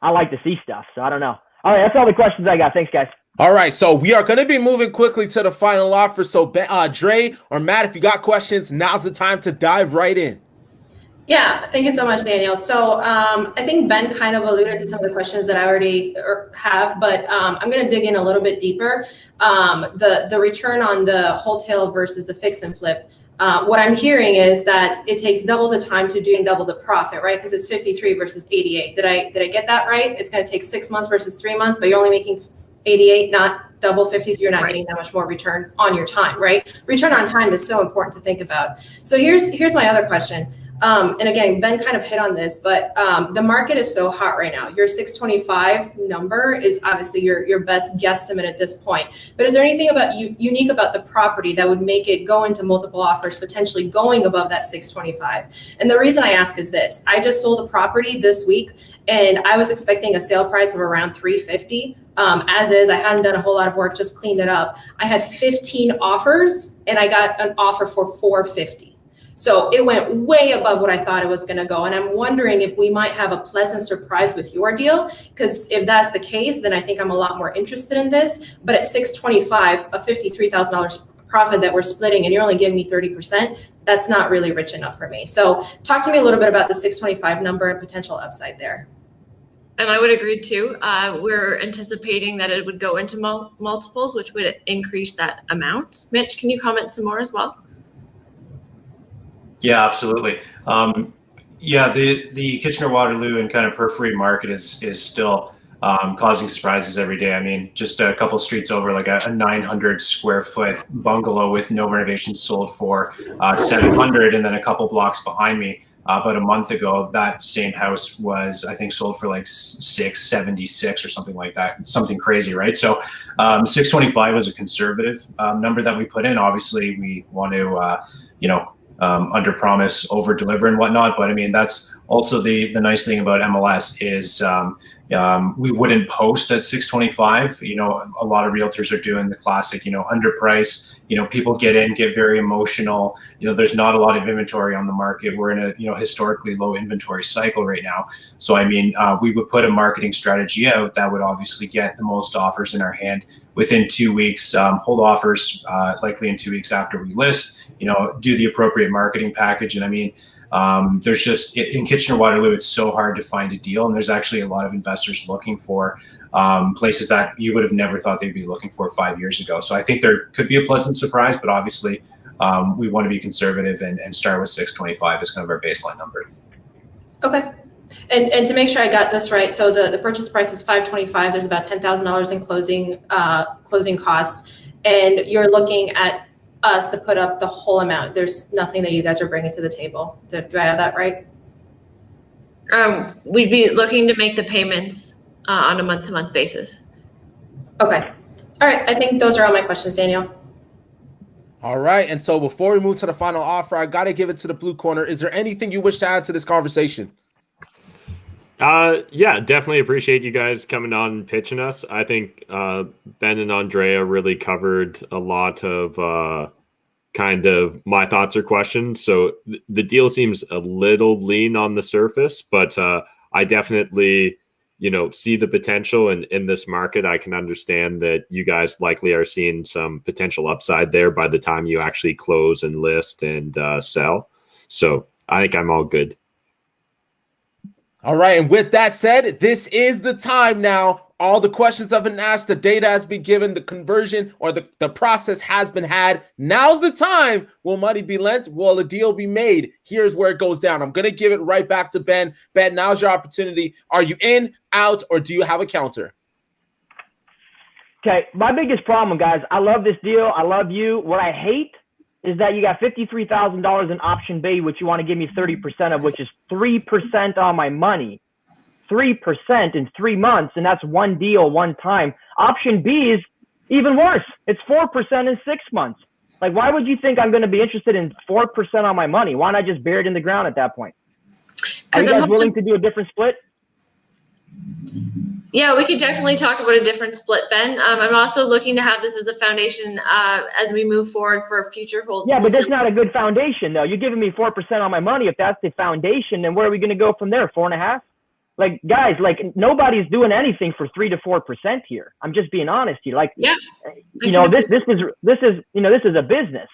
I like to see stuff, so I don't know. All right, that's all the questions I got. Thanks, guys. All right, so we are going to be moving quickly to the final offer. So, Dre or Matt, if you got questions, now's the time to dive right in. Yeah, thank you so much, Daniel. So I think Ben kind of alluded to some of the questions that I already have, but I'm going to dig in a little bit deeper. The return on the wholesale versus the fix and flip. What I'm hearing is that it takes double the time to do and double the profit, right? Because it's 53 versus 88. Did I get that right? It's going to take 6 months versus 3 months, but you're only making 88, not double 50, so you're not getting that much more return on your time, right? Return on time is so important to think about. So here's my other question. And again, Ben kind of hit on this, but the market is so hot right now. Your 625 number is obviously your best guesstimate at this point. But is there anything about unique about the property that would make it go into multiple offers, potentially going above that 625? And the reason I ask is this: I just sold a property this week, and I was expecting a sale price of around 350. As is, I hadn't done a whole lot of work, just cleaned it up. I had 15 offers, and I got an offer for 450. So it went way above what I thought it was going to go. And I'm wondering if we might have a pleasant surprise with your deal, because if that's the case, then I think I'm a lot more interested in this. But at 625, a $53,000 profit that we're splitting, and you're only giving me 30%, that's not really rich enough for me. So talk to me a little bit about the 625 number and potential upside there. And I would agree too. We're anticipating that it would go into multiples, which would increase that amount. Mitch, can you comment some more as well? Yeah, absolutely. The Kitchener-Waterloo and kind of periphery market is still causing surprises every day. I mean, just a couple streets over, like a 900 square foot bungalow with no renovations sold for 700, and then a couple blocks behind me, about a month ago, that same house was, I think, sold for like 676 or something like that. Something crazy, right? So 625 was a conservative number that we put in. Obviously, we want to, under promise, over deliver and whatnot. But I mean, that's also the nice thing about MLS is we wouldn't post at 625. A lot of realtors are doing the classic, underprice. People get very emotional. There's not a lot of inventory on the market. We're in a historically low inventory cycle right now. So I mean, we would put a marketing strategy out that would obviously get the most offers in our hand within 2 weeks. Hold offers likely in 2 weeks after we list. Do the appropriate marketing package. And I mean, there's just in Kitchener-Waterloo, it's so hard to find a deal, and there's actually a lot of investors looking for places that you would have never thought they'd be looking for 5 years ago. So I think there could be a pleasant surprise, but obviously we want to be conservative and start with 625 as kind of our baseline number. Okay. And to make sure I got this right, so the purchase price is $525. There's about $10,000 in closing costs, and you're looking at us to put up the whole amount. There's nothing that you guys are bringing to the table. Do I have that right? We'd be looking to make the payments on a month-to-month basis. Okay. All right. I think those are all my questions, Daniel. All right. And so before we move to the final offer, I got to give it to the blue corner. Is there anything you wish to add to this conversation? Yeah, definitely appreciate you guys coming on and pitching us. I think Ben and Andrea really covered a lot of kind of my thoughts or questions. So the deal seems a little lean on the surface, but I definitely, see the potential in this market. I can understand that you guys likely are seeing some potential upside there by the time you actually close and list and sell. So I think I'm all good. All right, and with that said, this is the time now. All the questions have been asked, the data has been given, the conversion or the process has been had. Now's the time. Will money be lent? Will a deal be made? Here's where it goes down. I'm going to give it right back to Ben. Ben, now's your opportunity. Are you in, out, or do you have a counter? Okay, my biggest problem, guys, I love this deal. I love you. What I hate is that you got $53,000 in option B, which you want to give me 30% of, which is 3% on my money. 3% in 3 months, and that's one deal, one time. Option B is even worse. It's 4% in 6 months. Like, why would you think I'm going to be interested in 4% on my money? Why not just bury it in the ground at that point? Are you guys willing to do a different split? Yeah, we could definitely talk about a different split, Ben. I'm also looking to have this as a foundation as we move forward for future hold. Yeah, but that's not a good foundation, though. You're giving me 4% on my money. If that's the foundation, then where are we going to go from there? 4.5? Like, guys, like, nobody's doing anything for 3 to 4% here. I'm just being honest here. Like, Yeah. you know, this is a business.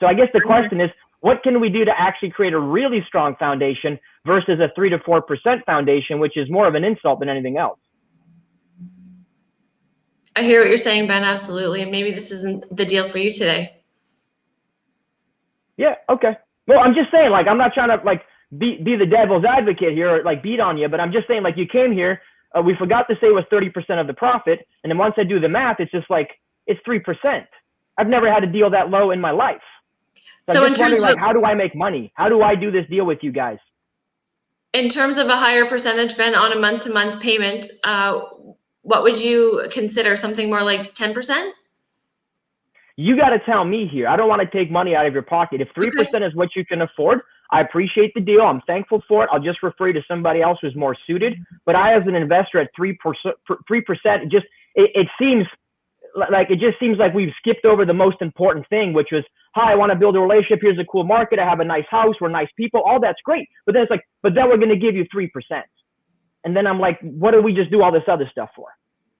So I guess the question is, what can we do to actually create a really strong foundation versus a 3 to 4% foundation, which is more of an insult than anything else? I hear what you're saying, Ben, absolutely. And maybe this isn't the deal for you today. Yeah, okay. Well, I'm just saying, like, I'm not trying to, like, be the devil's advocate here or, like, beat on you, but I'm just saying, like, you came here, we forgot to say it was 30% of the profit, and then once I do the math, it's just like, it's 3%. I've never had a deal that low in my life. So I'm just wondering, like, how do I make money? How do I do this deal with you guys? In terms of a higher percentage, Ben, on a month-to-month payment, what would you consider? Something more like 10%? You got to tell me here. I don't want to take money out of your pocket. If 3% is what you can afford, I appreciate the deal. I'm thankful for it. I'll just refer you to somebody else who's more suited. But I, as an investor at 3%, it seems like we've skipped over the most important thing, which was, hi, I want to build a relationship. Here's a cool market. I have a nice house. We're nice people. All that's great. But then it's like, but then we're going to give you 3%. And then I'm like, what do we just do all this other stuff for?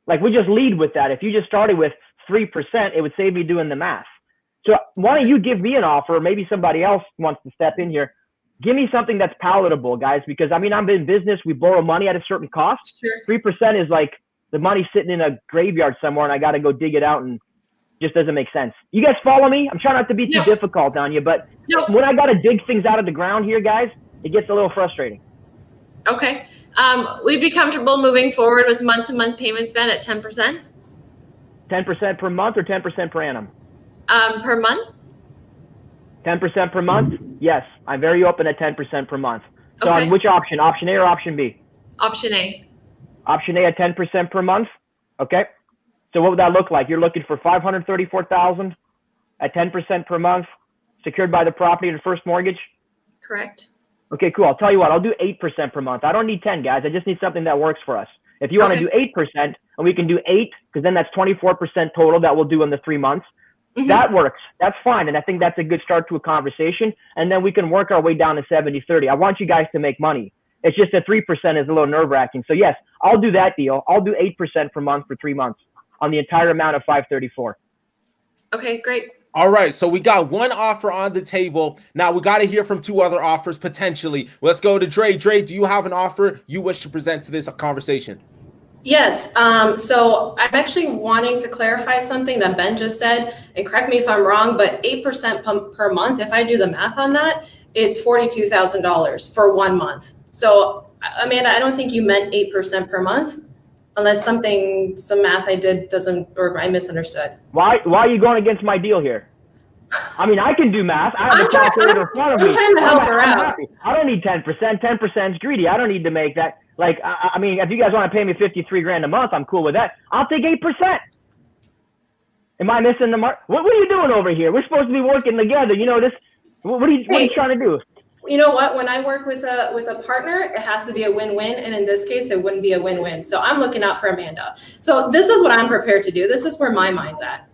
Like, we just lead with that. If you just started with 3%, it would save me doing the math. So why don't you give me an offer? Maybe somebody else wants to step in here. Give me something that's palatable, guys, because, I mean, I'm in business. We borrow money at a certain cost. Sure. 3% is like the money sitting in a graveyard somewhere, and I got to go dig it out, and just doesn't make sense. You guys follow me? I'm trying not to be too difficult on you, but when I got to dig things out of the ground here, guys, it gets a little frustrating. Okay. We'd be comfortable moving forward with month-to-month payments, Ben, at 10%. 10% per month or 10% per annum? Per month. 10% per month? Yes, I'm very open at 10% per month. So on which option? Option A or option B? Option A. Option A at 10% per month? Okay. So what would that look like? You're looking for $534,000 at 10% per month, secured by the property and first mortgage? Correct. Okay, cool. I'll tell you what, I'll do 8% per month. I don't need 10, guys. I just need something that works for us. If you want to do 8%, and we can do 8, because then that's 24% total that we'll do in the 3 months. That works. That's fine. And I think that's a good start to a conversation. And then we can work our way down to 70-30. I want you guys to make money. It's just that 3% is a little nerve-wracking. So yes, I'll do that deal. I'll do 8% per month for 3 months on the entire amount of 534. Okay, great. All right, so we got one offer on the table. Now we got to hear from 2 other offers potentially. Let's go to Dre. Dre, do you have an offer you wish to present to this conversation? Yes. So I'm actually wanting to clarify something that Ben just said, and correct me if I'm wrong, but 8% per month, if I do the math on that, it's $42,000 for 1 month. So Amanda, I don't think you meant 8% per month, unless some math I did doesn't, or I misunderstood. Why are you going against my deal here? I mean, I can do math. I have a calculator in front of me. I'm trying to help her out. I don't need 10%. 10% is greedy. I don't need to make that. Like, I mean, if you guys want to pay me $53,000 a month, I'm cool with that. I'll take 8%. Am I missing the mark? What are you doing over here? We're supposed to be working together. You know this. What are you trying to do? You know what? When I work with a partner, it has to be a win-win, and in this case, it wouldn't be a win-win. So I'm looking out for Amanda. So this is what I'm prepared to do. This is where my mind's at.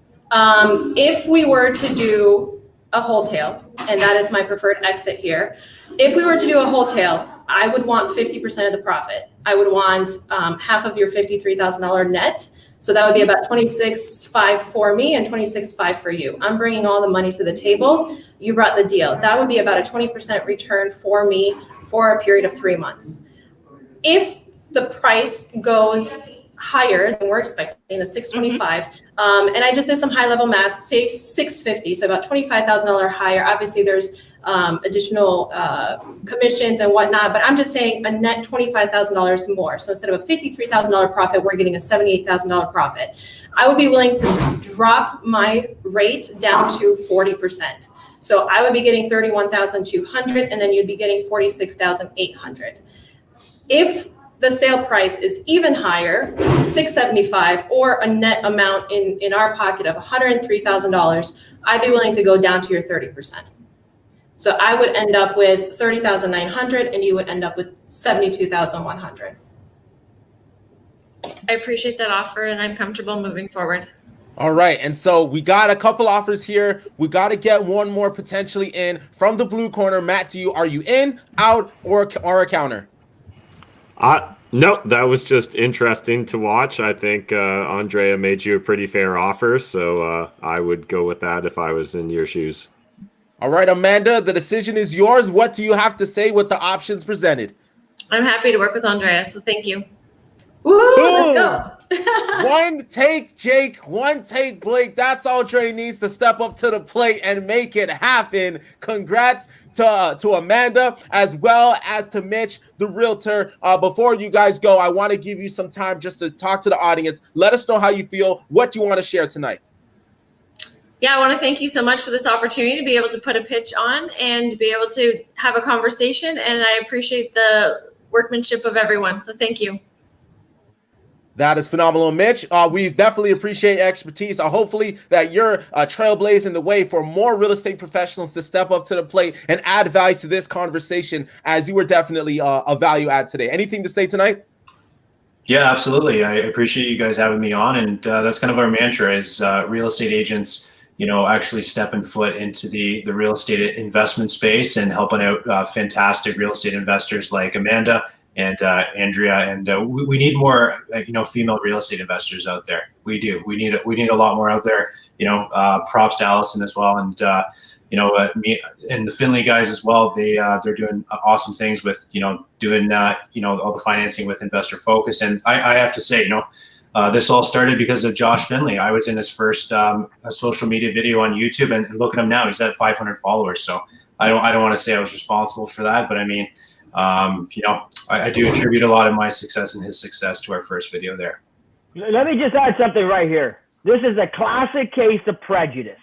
If we were to do a wholesale, and that is my preferred exit here. If we were to do a wholesale, I would want 50% of the profit. I would want half of your $53,000 net. So that would be about $26,500 for me and $26,500 for you. I'm bringing all the money to the table. You brought the deal. That would be about a 20% return for me for a period of 3 months. If the price goes higher than we're expecting, the $625, and I just did some high level math, say $650, so about $25,000 higher. Obviously there's additional commissions and whatnot, but I'm just saying a net $25,000 more. So instead of a $53,000 profit, we're getting a $78,000 profit. I would be willing to drop my rate down to 40%. So I would be getting $31,200, and then you'd be getting $46,800. If the sale price is even higher, $675, or a net amount in our pocket of $103,000, I'd be willing to go down to your 30%. So I would end up with $30,900, and you would end up with $72,100. I appreciate that offer, and I'm comfortable moving forward. All right, and so we got a couple offers here. We got to get one more potentially in from the blue corner. Matt, are you in, out, or a counter? No, that was just interesting to watch. I think Andrea made you a pretty fair offer, so I would go with that if I was in your shoes. All right, Amanda, the decision is yours. What do you have to say with the options presented? I'm happy to work with Andrea, so thank you. Woo, let's go. One take Jake, one take Blake. That's all Dre needs to step up to the plate and make it happen. Congrats to Amanda as well as to Mitch, the realtor. Before you guys go, I want to give you some time just to talk to the audience. Let us know how you feel. What do you want to share tonight? Yeah, I want to thank you so much for this opportunity to be able to put a pitch on and be able to have a conversation. And I appreciate the workmanship of everyone. So thank you. That is phenomenal, Mitch. We definitely appreciate expertise. Hopefully that you're trailblazing the way for more real estate professionals to step up to the plate and add value to this conversation, as you were definitely a value add today. Anything to say tonight? Yeah, absolutely. I appreciate you guys having me on. And that's kind of our mantra is real estate agents, actually stepping foot into the real estate investment space and helping out fantastic real estate investors like Amanda and Andrea, and we need more, female real estate investors out there. We do. We need a lot more out there. Props to Allison as well, and me and the Finley guys as well. They're doing awesome things with doing all the financing with Investor Focus. And I have to say, this all started because of Josh Finley. I was in his first social media video on YouTube, and look at him now. He's at 500 followers. So I don't want to say I was responsible for that, but I mean. I do attribute a lot of my success and his success to our first video there. Let me just add something right here. This is a classic case of prejudice.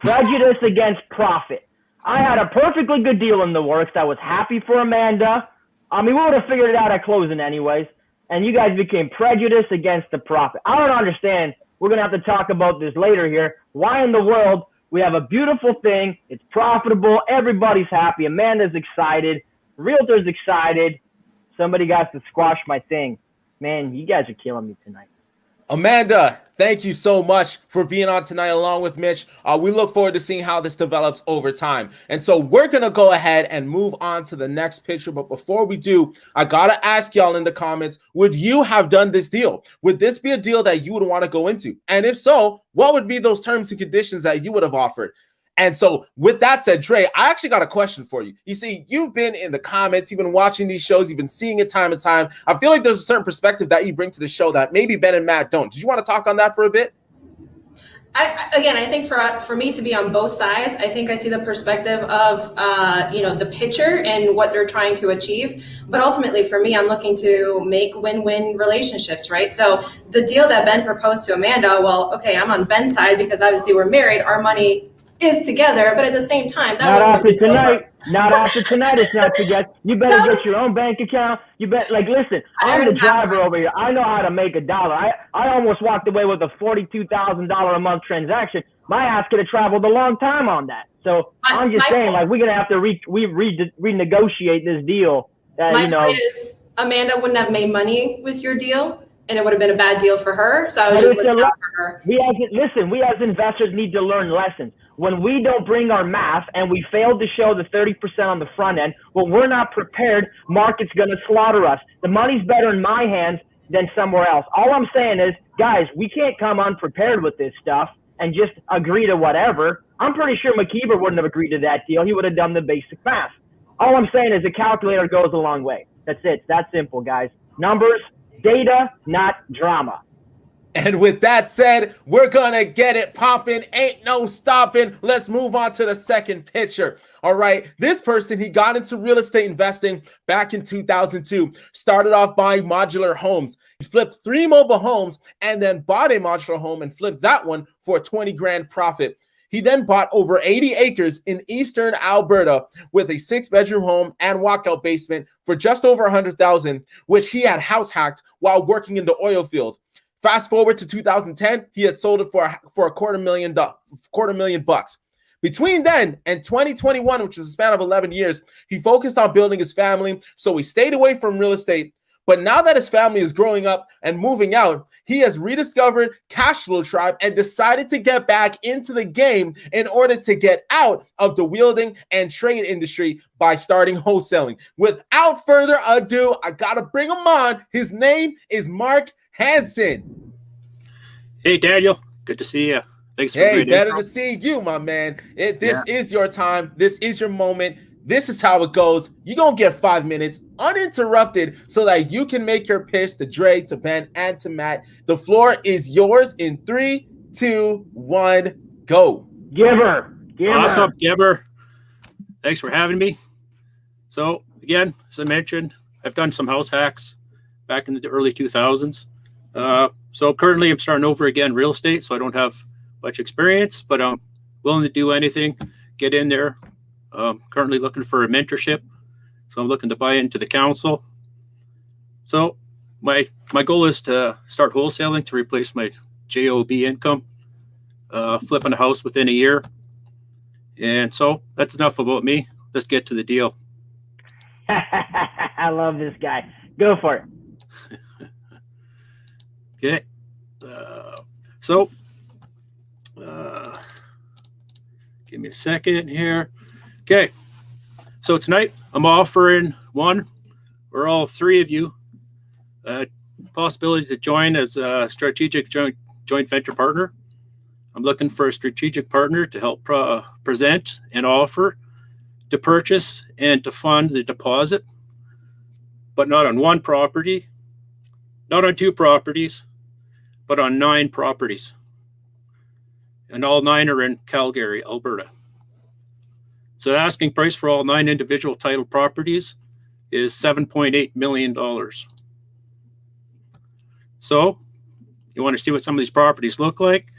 Prejudice against profit. I had a perfectly good deal in the works. I was happy for Amanda. I mean, we would have figured it out at closing anyways. And you guys became prejudiced against the profit. I don't understand. We're going to have to talk about this later here. Why in the world? We have a beautiful thing. It's profitable. Everybody's happy. Amanda's excited. Realtor's excited. Somebody got to squash my thing. Man, you guys are killing me tonight. Amanda, thank you so much for being on tonight along with Mitch. We look forward to seeing how this develops over time. And so we're going to go ahead and move on to the next picture. But before we do, I got to ask y'all in the comments, would you have done this deal? Would this be a deal that you would want to go into? And if so, what would be those terms and conditions that you would have offered? And so with that said, Dre, I actually got a question for you. You see, you've been in the comments, you've been watching these shows, you've been seeing it time and time. I feel like there's a certain perspective that you bring to the show that maybe Ben and Matt don't. Did you want to talk on that for a bit? I think for me to be on both sides, I think I see the perspective of, the pitcher and what they're trying to achieve. But ultimately for me, I'm looking to make win-win relationships, right? So the deal that Ben proposed to Amanda, well, okay, I'm on Ben's side because obviously we're married, our money is together, but at the same time, that wasn't after tonight. Not after tonight, it's not together. You better get your own bank account. You bet. Listen, I'm the driver over here. I know how to make $1. I almost walked away with a $42,000 a month transaction. My ass could have traveled a long time on that. So I'm just saying, we're gonna have to renegotiate this deal. My point is, Amanda wouldn't have made money with your deal, and it would have been a bad deal for her. So I was just looking out for her. We as investors need to learn lessons. When we don't bring our math and we failed to show the 30% on the front end, well, we're not prepared. Market's going to slaughter us. The money's better in my hands than somewhere else. All I'm saying is, guys, we can't come unprepared with this stuff and just agree to whatever. I'm pretty sure McKeever wouldn't have agreed to that deal. He would have done the basic math. All I'm saying is a calculator goes a long way. That's it. It's that simple, guys. Numbers, data, not drama. And with that said, we're going to get it popping. Ain't no stopping. Let's move on to the second picture. All right. This person, he got into real estate investing back in 2002. Started off buying modular homes. He flipped 3 mobile homes and then bought a modular home and flipped that one for a 20 grand profit. He then bought over 80 acres in eastern Alberta with a 6-bedroom home and walkout basement for just over $100,000, which he had house hacked while working in the oil field. Fast forward to 2010, he had sold it for $250,000. Between then and 2021, which is a span of 11 years, he focused on building his family. So he stayed away from real estate, But now that his family is growing up and moving out, he has rediscovered Cashflow Tribe and decided to get back into the game in order to get out of the wielding and trade industry by starting wholesaling. Without further ado, I got to bring him on. His name is Mark Hansen. Hey, Daniel. Good to see you. Thanks for Hey, better to see you, my man. This is your time. This is your moment. This is how it goes. You're going to get 5 minutes uninterrupted so that you can make your pitch to Dre, to Ben, and to Matt. The floor is yours in 3, 2, 1, go. Giver. Awesome, Giver. Thanks for having me. So, again, as I mentioned, I've done some house hacks back in the early 2000s. So currently I'm starting over again real estate, so I don't have much experience, but I'm willing to do anything, get in there. Currently looking for a mentorship, so I'm looking to buy into the council. So my goal is to start wholesaling to replace my JOB income, flipping a house within a year. And so that's enough about me. Let's get to the deal. I love this guy. Go for it. Okay. Give me a second here. Okay. So tonight I'm offering one or all three of you possibility to join as a strategic joint venture partner. I'm looking for a strategic partner to help present and offer, to purchase and to fund the deposit, but not on one property, not on two properties, but on 9 properties. And all 9 are in Calgary, Alberta. So the asking price for all 9 individual title properties is $7.8 million. So you want to see what some of these properties look like?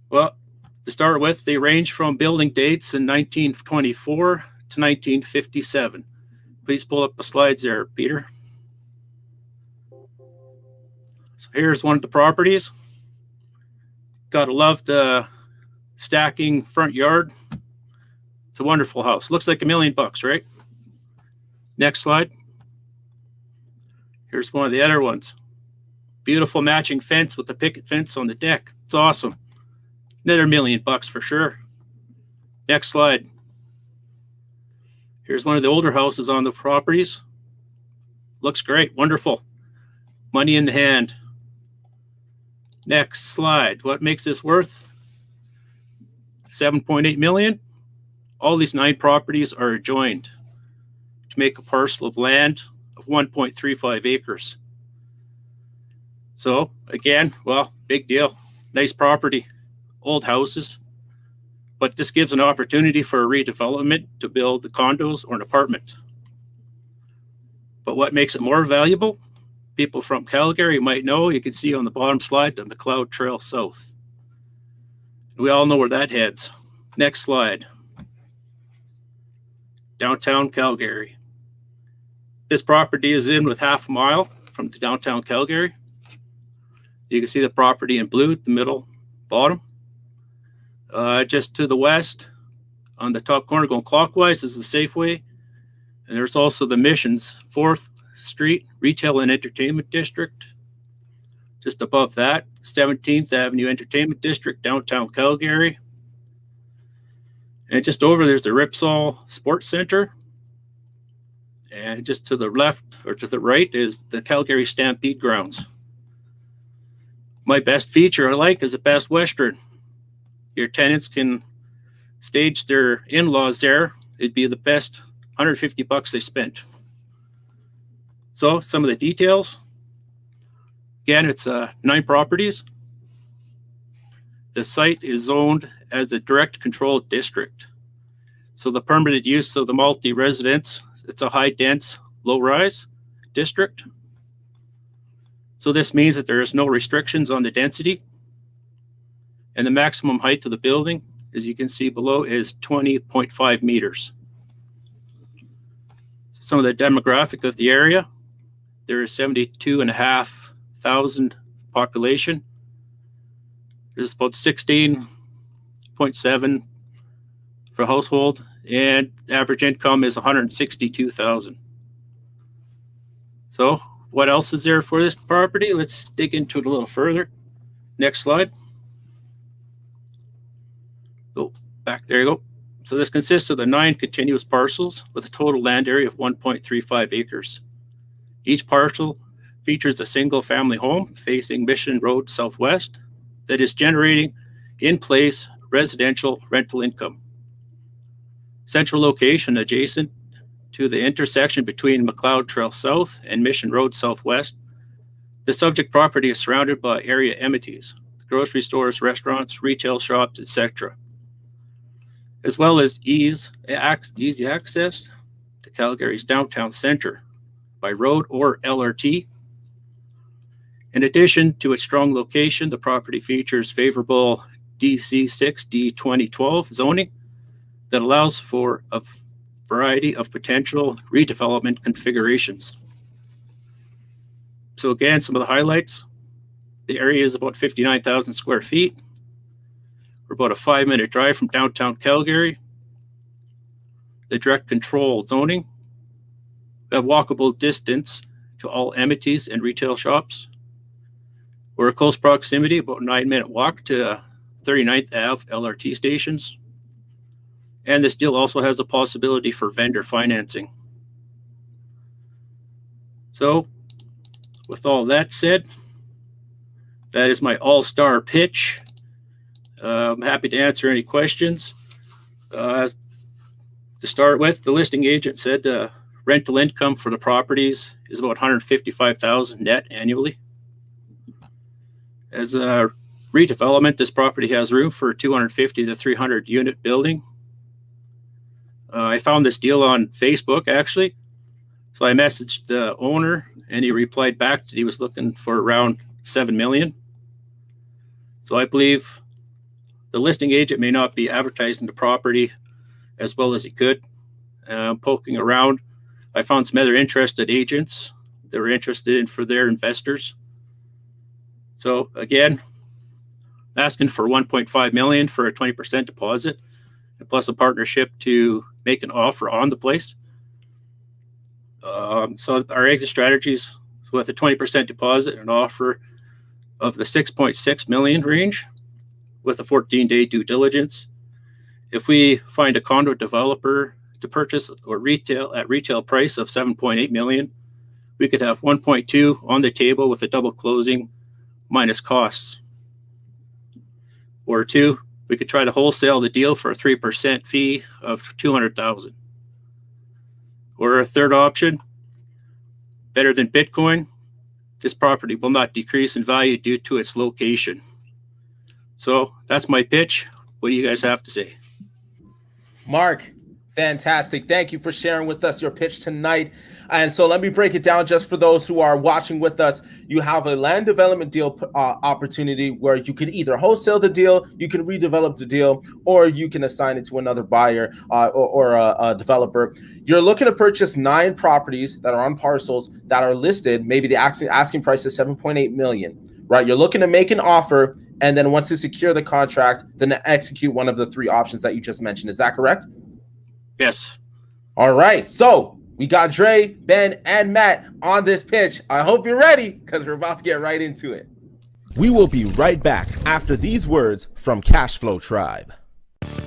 Well, to start with, they range from building dates in 1924 to 1957. Please pull up the slides there, Peter. So here's one of the properties. Gotta love the stacking front yard. It's a wonderful house. Looks like $1 million, right? Next slide. Here's one of the other ones. Beautiful matching fence with the picket fence on the deck. It's awesome. Another $1 million for sure. Next slide. Here's one of the older houses on the properties. Looks great. Wonderful. Money in the hand. Next slide. What makes this worth $7.8 million? All these 9 properties are adjoined to make a parcel of land of 1.35 acres. So again, well, big deal. Nice property, old houses, but this gives an opportunity for a redevelopment to build condos or an apartment. But what makes it more valuable? People from Calgary might know, you can see on the bottom slide, the McLeod Trail South. We all know where that heads. Next slide. Downtown Calgary. This property is in with half a mile from the downtown Calgary. You can see the property in blue, the middle, bottom. Just to the west, on the top corner going clockwise, is the Safeway. And there's also the Missions 4th Street Retail and Entertainment District. Just above that, 17th Avenue Entertainment District, downtown Calgary. And just over there's the Ripsaw Sports Center. And just to the left or to the right is the Calgary Stampede Grounds. My best feature I like is the Best Western. Your tenants can stage their in-laws there. It'd be the best $150 they spent. So some of the details. Again, it's 9 properties. The site is zoned as the direct control district. So the permitted use of the multi-residence, it's a high dense, low rise district. So this means that there is no restrictions on the density. And the maximum height of the building, as you can see below, is 20.5 meters. Some of the demographic of the area, there is 72,500 population. There's about 16.7 for household, and average income is 162,000. So what else is there for this property? Let's dig into it a little further. Next slide. Go back. There you go. So this consists of the 9 continuous parcels with a total land area of 1.35 acres. Each parcel features a single family home facing Mission Road Southwest that is generating in-place residential rental income. Central location adjacent to the intersection between McLeod Trail South and Mission Road Southwest. The subject property is surrounded by area amenities, grocery stores, restaurants, retail shops, etc., as well as easy access to Calgary's downtown center by road or LRT. In addition to its strong location, the property features favorable DC6 D2012 zoning that allows for a variety of potential redevelopment configurations. So again, some of the highlights. The area is about 59,000 square feet. We're about a 5-minute drive from downtown Calgary. The direct control zoning. We have walkable distance to all amenities and retail shops. We're in close proximity, about a 9-minute walk to 39th Ave LRT stations. And this deal also has a possibility for vendor financing. So, with all that said, that is my all-star pitch. I'm happy to answer any questions. To start with, the listing agent said the rental income for the properties is about $155,000 net annually. As a redevelopment, this property has room for a 250 to 300 unit building. I found this deal on Facebook, actually. So I messaged the owner, and he replied back that he was looking for around $7 million. So I believe the listing agent may not be advertising the property as well as he could. Poking around, I found some other interested agents that were interested in for their investors. So again, asking for $1.5 million for a 20% deposit, and plus a partnership to make an offer on the place. So our exit strategies with a 20% deposit, an offer of the 6.6 million range with a 14-day due diligence. If we find a condo developer to purchase or retail price of 7.8 million, we could have 1.2 on the table with a double closing minus costs. Or 2, we could try to wholesale the deal for a 3% fee of 200,000. Or a third option, better than Bitcoin, this property will not decrease in value due to its location. So that's my pitch. What do you guys have to say? Mark, fantastic. Thank you for sharing with us your pitch tonight. And so let me break it down just for those who are watching with us. You have a land development deal opportunity where you can either wholesale the deal, you can redevelop the deal, or you can assign it to another buyer or a developer. You're looking to purchase 9 properties that are on parcels that are listed. Maybe the asking price is 7.8 million, right? You're looking to make an offer, and then once you secure the contract, then execute one of the 3 options that you just mentioned. Is that correct? Yes. All right. So we got Dre, Ben, and Matt on this pitch. I hope you're ready because we're about to get right into it. We will be right back after these words from Cashflow Tribe.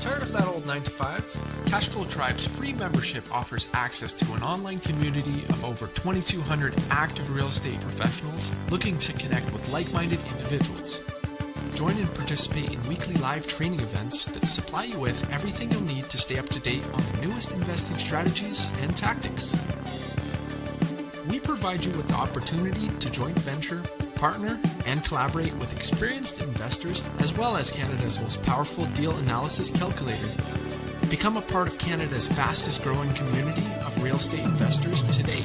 Tired of that old 9-to-5? Cashflow Tribe's free membership offers access to an online community of over 2,200 active real estate professionals looking to connect with like-minded individuals. Join and participate in weekly live training events that supply you with everything you'll need to stay up to date on the newest investing strategies and tactics. We provide you with the opportunity to joint venture, partner, and collaborate with experienced investors as well as Canada's most powerful deal analysis calculator. Become a part of Canada's fastest growing community of real estate investors today.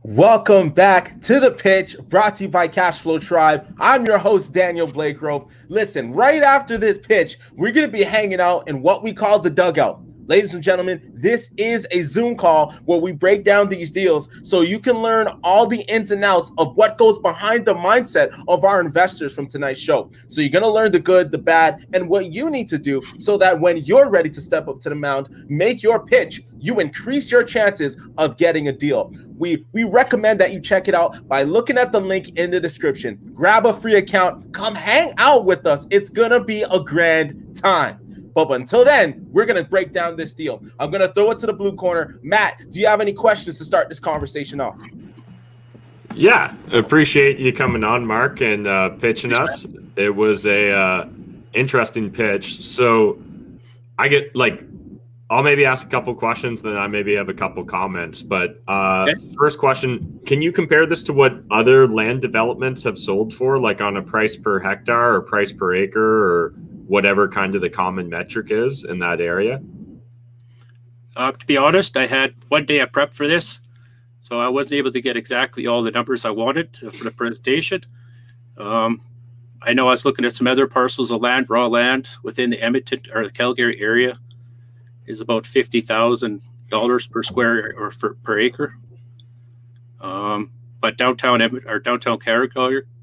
Welcome back to The Pitch, brought to you by Cashflow Tribe. I'm your host, Daniel Blakegrove. Listen, right after this pitch, we're going to be hanging out in what we call the dugout. Ladies and gentlemen, this is a Zoom call where we break down these deals so you can learn all the ins and outs of what goes behind the mindset of our investors from tonight's show. So you're going to learn the good, the bad, and what you need to do so that when you're ready to step up to the mound, make your pitch, you increase your chances of getting a deal. We recommend that you check it out by looking at the link in the description. Grab a free account, come hang out with us. It's going to be a grand time. But until then, we're going to break down this deal. I'm going to throw it to the blue corner. Matt, do you have any questions to start this conversation off? Yeah, appreciate you coming on, Mark, and pitching us. It was a interesting pitch. So I get I'll maybe ask a couple questions, then I maybe have a couple comments. But First question, can you compare this to what other land developments have sold for, like on a price per hectare or price per acre or whatever kind of the common metric is in that area? To be honest, I had one day of prep for this, so I wasn't able to get exactly all the numbers I wanted for the presentation. I know I was looking at some other parcels of land, raw land within the Edmonton or the Calgary area is about $50,000 per square or per acre. But downtown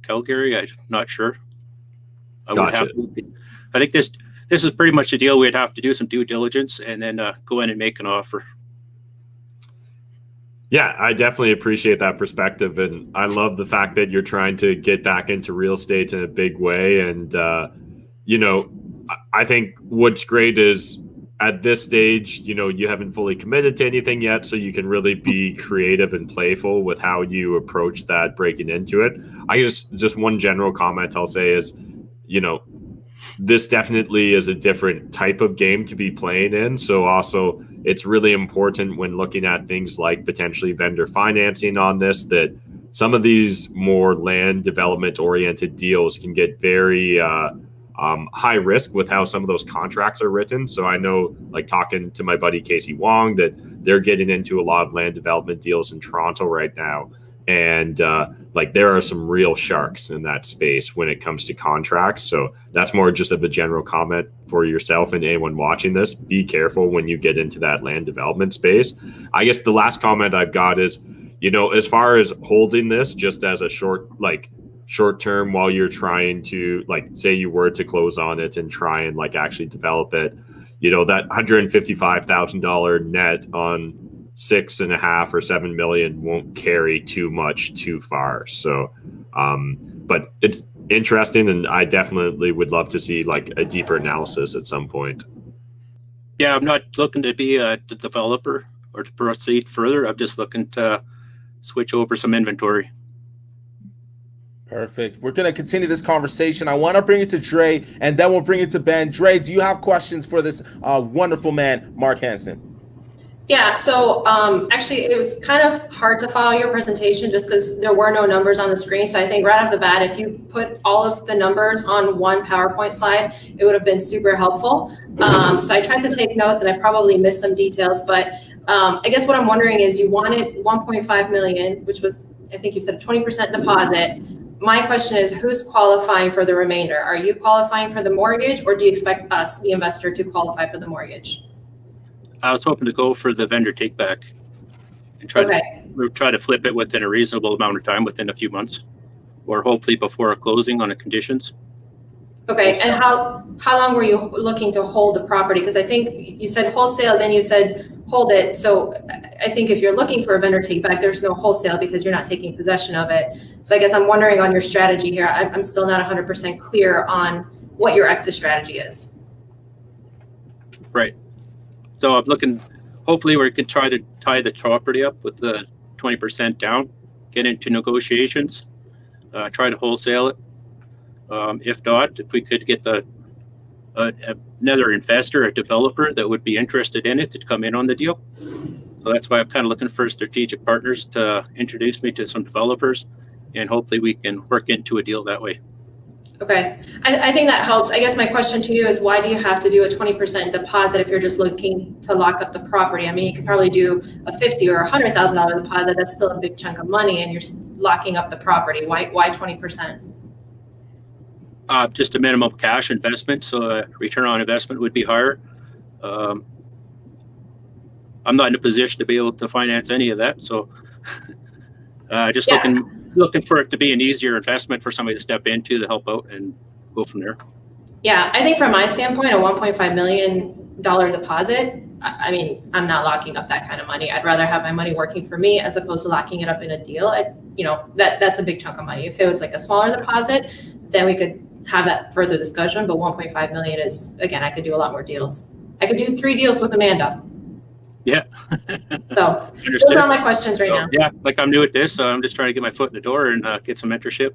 Calgary, I'm not sure. I think this is pretty much the deal. We'd have to do some due diligence and then go in and make an offer. Yeah, I definitely appreciate that perspective. And I love the fact that you're trying to get back into real estate in a big way. And, I think what's great is at this stage, you haven't fully committed to anything yet. So you can really be creative and playful with how you approach that breaking into it. I just one general comment I'll say is, this definitely is a different type of game to be playing in. So also it's really important when looking at things like potentially vendor financing on this, that some of these more land development oriented deals can get very high risk with how some of those contracts are written. So I know, like talking to my buddy Casey Wong, that they're getting into a lot of land development deals in Toronto right now. And there are some real sharks in that space when it comes to contracts. So that's more just of a general comment for yourself and anyone watching this. Be careful when you get into that land development space. I guess the last comment I've got is, as far as holding this just as a short term while you're trying to, say you were to close on it and try and actually develop it, that $155,000 net on 6.5 or 7 million won't carry too much too far. So, but it's interesting, and I definitely would love to see a deeper analysis at some point. Yeah, I'm not looking to be a developer or to proceed further. I'm just looking to switch over some inventory. Perfect. We're going to continue this conversation. I want to bring it to Dre, and then we'll bring it to Ben. Dre, do you have questions for this wonderful man, Mark Hansen? Yeah, so actually it was kind of hard to follow your presentation just because there were no numbers on the screen. So I think right off the bat, if you put all of the numbers on one PowerPoint slide, it would have been super helpful. So I tried to take notes and I probably missed some details, but I guess what I'm wondering is you wanted 1.5 million, which was, I think you said 20% deposit. My question is, who's qualifying for the remainder? Are you qualifying for the mortgage, or do you expect us, the investor, to qualify for the mortgage? I was hoping to go for the vendor take back and try to flip it within a reasonable amount of time, within a few months, or hopefully before a closing on the conditions. Okay, and how long were you looking to hold the property? Because I think you said wholesale, then you said hold it. So I think if you're looking for a vendor take back, there's no wholesale because you're not taking possession of it. So I guess I'm wondering on your strategy here. I'm still not 100% clear on what your exit strategy is. Right. So I'm looking, hopefully we can try to tie the property up with the 20% down, get into negotiations, try to wholesale it. If not, if we could get another investor, a developer that would be interested in it to come in on the deal. So that's why I'm kind of looking for strategic partners to introduce me to some developers, and hopefully we can work into a deal that way. Okay, I think that helps. I guess my question to you is, why do you have to do a 20% deposit if you're just looking to lock up the property? I mean, you could probably do a $50,000 or $100,000 deposit. That's still a big chunk of money, and you're locking up the property. Why 20%? Just a minimum cash investment, so return on investment would be higher. I'm not in a position to be able to finance any of that. So just looking for it to be an easier investment for somebody to step into to help out and go from there. Yeah, I think from my standpoint, a $1.5 million deposit, I mean, I'm not locking up that kind of money. I'd rather have my money working for me as opposed to locking it up in a deal. That's a big chunk of money. If it was like a smaller deposit, then we could have that further discussion. But 1.5 million is, again, I could do a lot more deals. I could do 3 deals with Amanda. Yeah. So those are all my questions right now. Yeah, like I'm new at this, so I'm just trying to get my foot in the door and get some mentorship.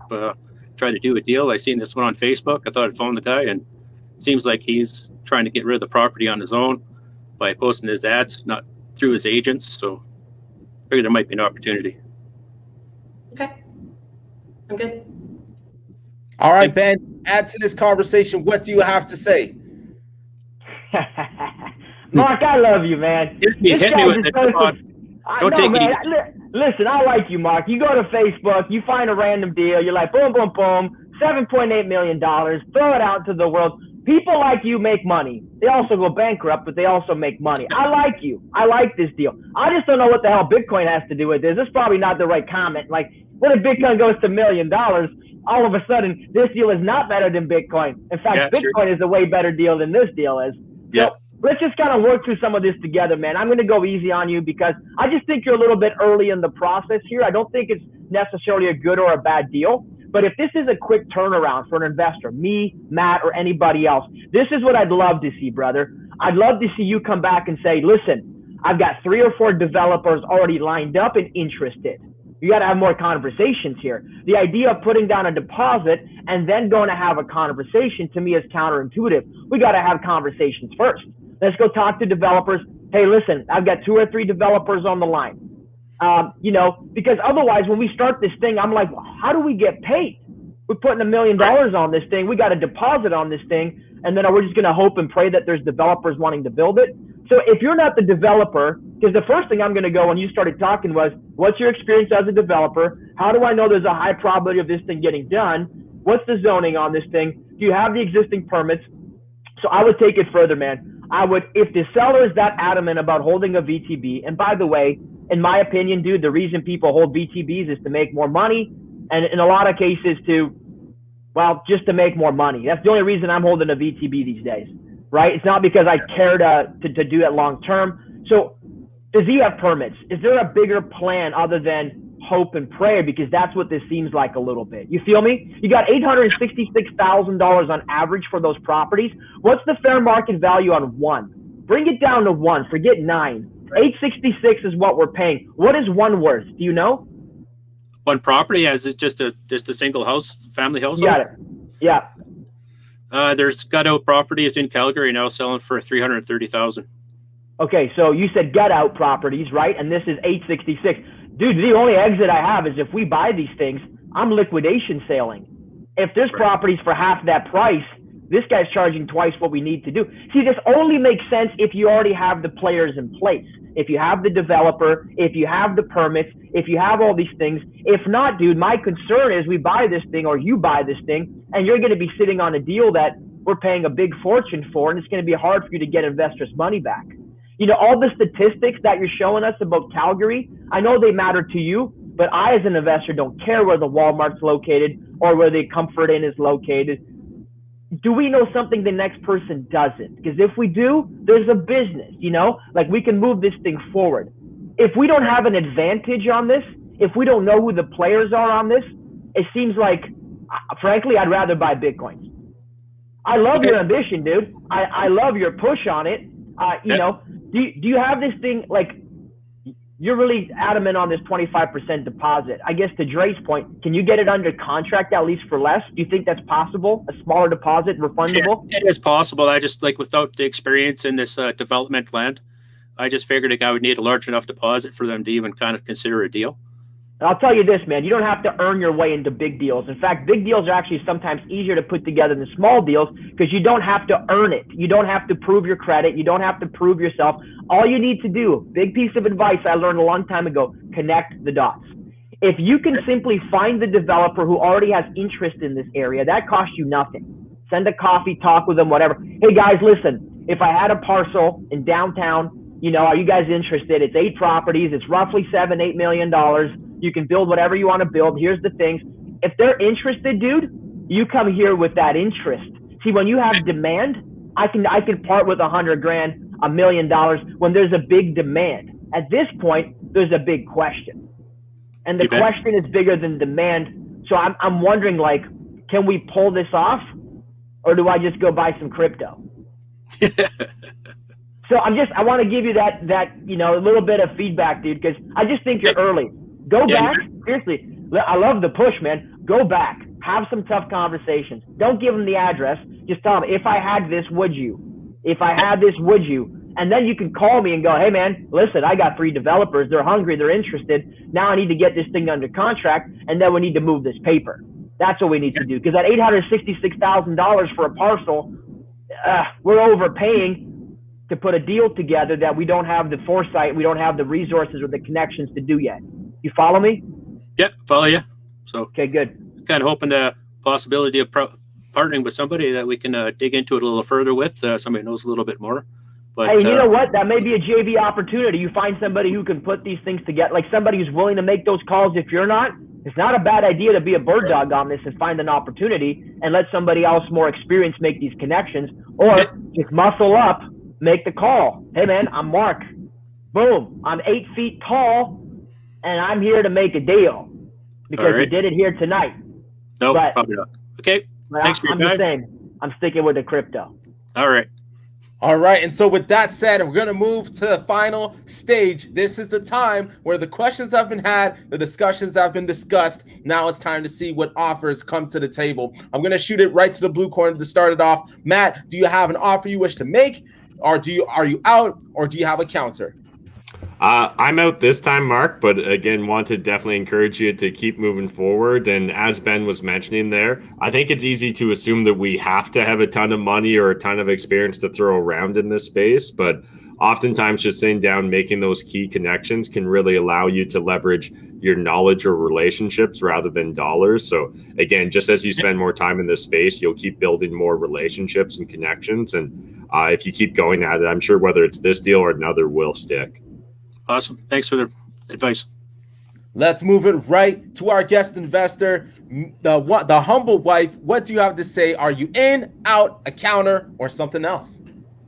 Try to do a deal. I seen this one on Facebook. I thought I'd phone the guy, and it seems like he's trying to get rid of the property on his own by posting his ads, not through his agents. So I figured there might be an opportunity. Okay, I'm good. All right, Ben, add to this conversation. What do you have to say? Mark, I love you, man. Hit me with it. Come on. Don't take it easy. Listen, I like you, Mark. You go to Facebook, you find a random deal, you're like, boom, boom, boom, $7.8 million, throw it out to the world. People like you make money. They also go bankrupt, but they also make money. I like you. I like this deal. I just don't know what the hell Bitcoin has to do with this. This is probably not the right comment. Like, what if Bitcoin goes to $1 million? All of a sudden, this deal is not better than Bitcoin. In fact, Bitcoin is a way better deal than this deal is. Yeah. So, let's just kind of work through some of this together, man. I'm going to go easy on you because I just think you're a little bit early in the process here. I don't think it's necessarily a good or a bad deal. But if this is a quick turnaround for an investor, me, Matt, or anybody else, this is what I'd love to see, brother. I'd love to see you come back and say, listen, I've got 3 or 4 developers already lined up and interested. You got to have more conversations here. The idea of putting down a deposit and then going to have a conversation to me is counterintuitive. We got to have conversations first. Let's go talk to developers. Hey, listen, I've got 2 or 3 developers on the line. Because otherwise, when we start this thing, I'm like, well, how do we get paid? We're putting $1 million on this thing. We got a deposit on this thing. And then we're just going to hope and pray that there's developers wanting to build it. So if you're not the developer, because the first thing I'm going to go when you started talking was, what's your experience as a developer? How do I know there's a high probability of this thing getting done? What's the zoning on this thing? Do you have the existing permits? So I would take it further, man. I would, if the seller is that adamant about holding a VTB, and by the way, in my opinion, dude, the reason people hold VTBs is to make more money, and in a lot of cases just to make more money. That's the only reason I'm holding a VTB these days, right? It's not because I care to do it long term. So does he have permits? Is there a bigger plan other than hope and prayer? Because that's what this seems like a little bit. You feel me? You got $866,000 on average for those properties. What's the fair market value on 1? Bring it down to 1. Forget 9. 866 is what we're paying. What is 1 worth? Do you know? 1 property, as it's just a single house, family house. Got it. Yeah. There's gut out properties in Calgary now selling for $330,000. Okay, so you said gut out properties, right? And this is 866. Dude, the only exit I have is if we buy these things, I'm liquidation sailing. If there's properties for half that price, this guy's charging twice what we need to do. See, this only makes sense if you already have the players in place. If you have the developer, if you have the permits, if you have all these things. If not, dude, my concern is we buy this thing or you buy this thing and you're going to be sitting on a deal that we're paying a big fortune for, and it's going to be hard for you to get investors' money back. You know, all the statistics that you're showing us about Calgary, I know they matter to you, but I, as an investor, don't care where the Walmart's located or where the Comfort Inn is located. Do we know something the next person doesn't? Because if we do, there's a business, you know, like we can move this thing forward. If we don't have an advantage on this, if we don't know who the players are on this, it seems like, frankly, I'd rather buy Bitcoins. I love your ambition, dude. I love your push on it. You know, do you have this thing, like, you're really adamant on this 25% deposit. I guess to Dre's point, can you get it under contract at least for less? Do you think that's possible? A smaller deposit, refundable? It is possible. I just, like, without the experience in this development land, I just figured a guy would need a large enough deposit for them to even kind of consider a deal. I'll tell you this, man, you don't have to earn your way into big deals. In fact, big deals are actually sometimes easier to put together than small deals because you don't have to earn it. You don't have to prove your credit. You don't have to prove yourself. All you need to do, big piece of advice I learned a long time ago, connect the dots. If you can simply find the developer who already has interest in this area, that costs you nothing. Send a coffee, talk with them, whatever. Hey guys, listen, if I had a parcel in downtown, You know, are you guys interested? It's 8 properties. It's roughly $7-8 million. You can build whatever you want to build. Here's the things. If they're interested, dude, you come here with that interest. See, when you have demand, I can part with $100,000, $1 million when there's a big demand. At this point, there's a big question, and the question is bigger than demand. So I'm wondering, like, can we pull this off, or do I just go buy some crypto? So I want to give you that you know, a little bit of feedback, dude, because I just think you're early. Go back, seriously. I love the push, man. Go back, have some tough conversations. Don't give them the address. Just tell them, if I had this, would you? If I had this, would you? And then you can call me and go, hey, man, listen, I got 3 developers. They're hungry. They're interested. Now I need to get this thing under contract, and then we need to move this paper. That's what we need to do. Because that $866,000 for a parcel, we're overpaying to put a deal together that we don't have the foresight, we don't have the resources or the connections to do yet. You follow me? Yeah, follow you. So okay, good. Kind of hoping the possibility of partnering with somebody that we can dig into it a little further with. Somebody knows a little bit more. But, hey, you know what? That may be a JV opportunity. You find somebody who can put these things together, like somebody who's willing to make those calls if you're not. It's not a bad idea to be a bird dog on this and find an opportunity and let somebody else more experienced make these connections, or just muscle up, make the call. Hey, man, I'm Mark. Boom. I'm 8 feet tall, and I'm here to make a deal because we did it here tonight. No, probably not. Okay. Thanks for your time. I'm the same. I'm sticking with the crypto. All right. All right, and so with that said, we're going to move to the final stage. This is the time where the questions have been had, the discussions have been discussed. Now it's time to see what offers come to the table. I'm going to shoot it right to the blue corner to start it off. Matt, do you have an offer you wish to make, or are you out, or do you have a counter? I'm out this time, Mark, but again, want to definitely encourage you to keep moving forward. And as Ben was mentioning there, I think it's easy to assume that we have to have a ton of money or a ton of experience to throw around in this space. But oftentimes just sitting down, making those key connections can really allow you to leverage your knowledge or relationships rather than dollars. So again, just as you spend more time in this space, you'll keep building more relationships and connections. And if you keep going at it, I'm sure whether it's this deal or another will stick. Awesome. Thanks for the advice. Let's move it right to our guest investor, the humble wife. What do you have to say? Are you in, out, a counter, or something else?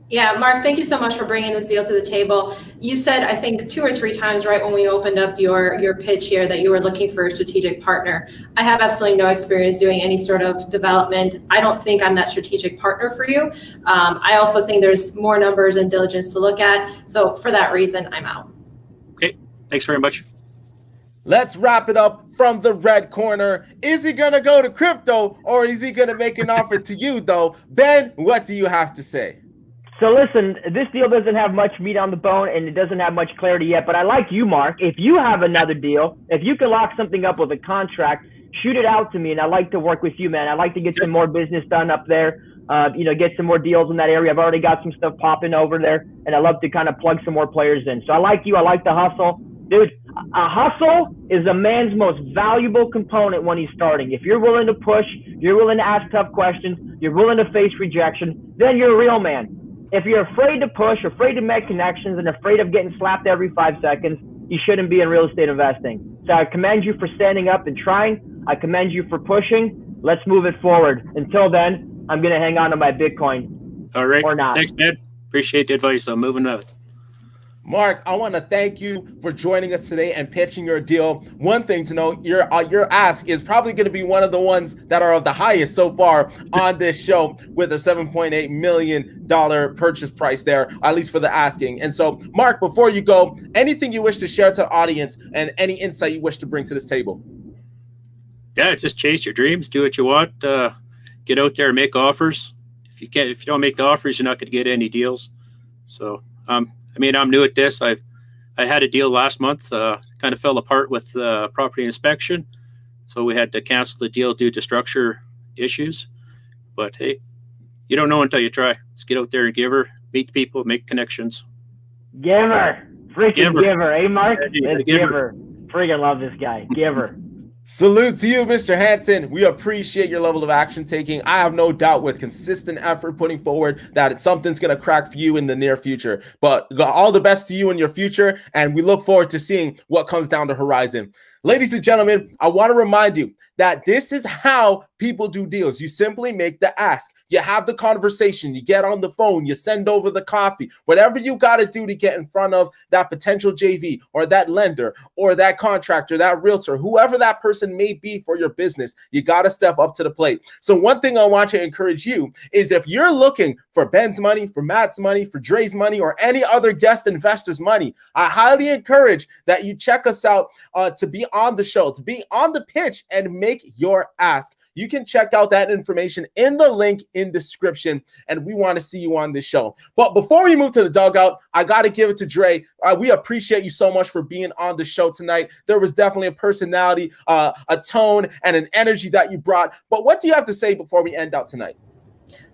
Yeah, Mark, thank you so much for bringing this deal to the table. You said, I think 2 or 3 times right when we opened up your pitch here that you were looking for a strategic partner. I have absolutely no experience doing any sort of development. I don't think I'm that strategic partner for you. I also think there's more numbers and diligence to look at. So for that reason, I'm out. Okay, thanks very much. Let's wrap it up from the red corner. Is he going to go to crypto, or is he going to make an offer to you, though? Ben, what do you have to say? So listen, this deal doesn't have much meat on the bone, and it doesn't have much clarity yet, but I like you, Mark. If you have another deal, if you can lock something up with a contract, shoot it out to me, and I'd like to work with you, man. I'd like to get some more business done up there, get some more deals in that area. I've already got some stuff popping over there, and I'd love to kind of plug some more players in. So I like you. I like the hustle. Dude, a hustle is a man's most valuable component when he's starting. If you're willing to push, you're willing to ask tough questions, you're willing to face rejection, then you're a real man. If you're afraid to push, afraid to make connections, and afraid of getting slapped every 5 seconds, you shouldn't be in real estate investing. So I commend you for standing up and trying. I commend you for pushing. Let's move it forward. Until then, I'm going to hang on to my Bitcoin. All right. Or not. Thanks, man. Appreciate the advice. I'm moving out. Mark, I want to thank you for joining us today and pitching your deal. One thing to know, your ask is probably going to be one of the ones that are of the highest so far on this show, with a $7.8 million purchase price there, at least for the asking. And so, Mark, before you go, anything you wish to share to the audience and any insight you wish to bring to this table? Yeah, just chase your dreams, do what you want, get out there and make offers. If you don't make the offers, you're not going to get any deals. So, I'm new at this. I had a deal last month, kind of fell apart with property inspection. So we had to cancel the deal due to structure issues. But hey, you don't know until you try. Let's get out there and give her, meet people, make connections. Giver. Freaking giver. Hey, Mark? Giver. Freaking love this guy. Giver. Salute to you, Mr. Hansen. We appreciate your level of action taking. I have no doubt with consistent effort putting forward that something's going to crack for you in the near future. But all the best to you in your future, and we look forward to seeing what comes down the horizon. Ladies and gentlemen, I want to remind you that this is how people do deals. You simply make the ask. You have the conversation. You get on the phone. You send over the coffee. Whatever you got to do to get in front of that potential JV or that lender or that contractor, that realtor, whoever that person may be for your business, you got to step up to the plate. So one thing I want to encourage you is if you're looking for Ben's money, for Matt's money, for Dre's money, or any other guest investor's money, I highly encourage that you check us out to be on the show, to be on the pitch and make your ask. You can check out that information in the link in description, and we want to see you on this show. But before we move to the dugout, I got to give it to Dre. We appreciate you so much for being on the show tonight. There was definitely a personality, a tone, and an energy that you brought. But what do you have to say before we end out tonight?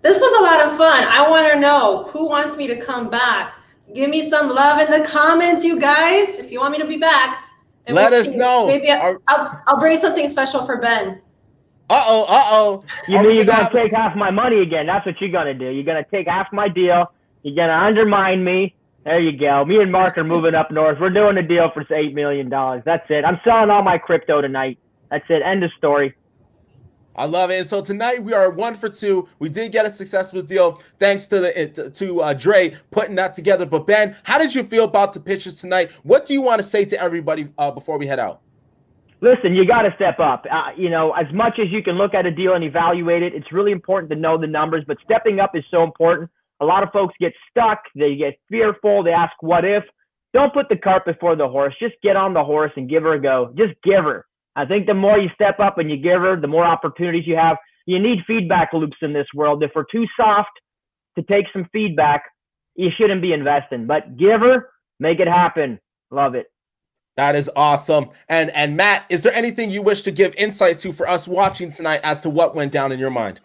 This was a lot of fun. I want to know who wants me to come back. Give me some love in the comments, you guys, if you want me to be back. And let us know. Maybe I'll bring something special for Ben. You mean you're going to take half my money again. That's what you're going to do. You're going to take half my deal. You're going to undermine me. There you go. Me and Mark are moving up north. We're doing a deal for $8 million. That's it. I'm selling all my crypto tonight. That's it. End of story. I love it. And so tonight we are 1 for 2. We did get a successful deal thanks to Dre putting that together. But Ben, how did you feel about the pitches tonight? What do you want to say to everybody before we head out? Listen, you got to step up. As much as you can look at a deal and evaluate it, it's really important to know the numbers, but stepping up is so important. A lot of folks get stuck. They get fearful. They ask, what if? Don't put the cart before the horse. Just get on the horse and give her a go. Just give her. I think the more you step up and you give her, the more opportunities you have. You need feedback loops in this world. If we're too soft to take some feedback, you shouldn't be investing. But give her, make it happen. Love it. That is awesome. And Matt, is there anything you wish to give insight to for us watching tonight as to what went down in your mind?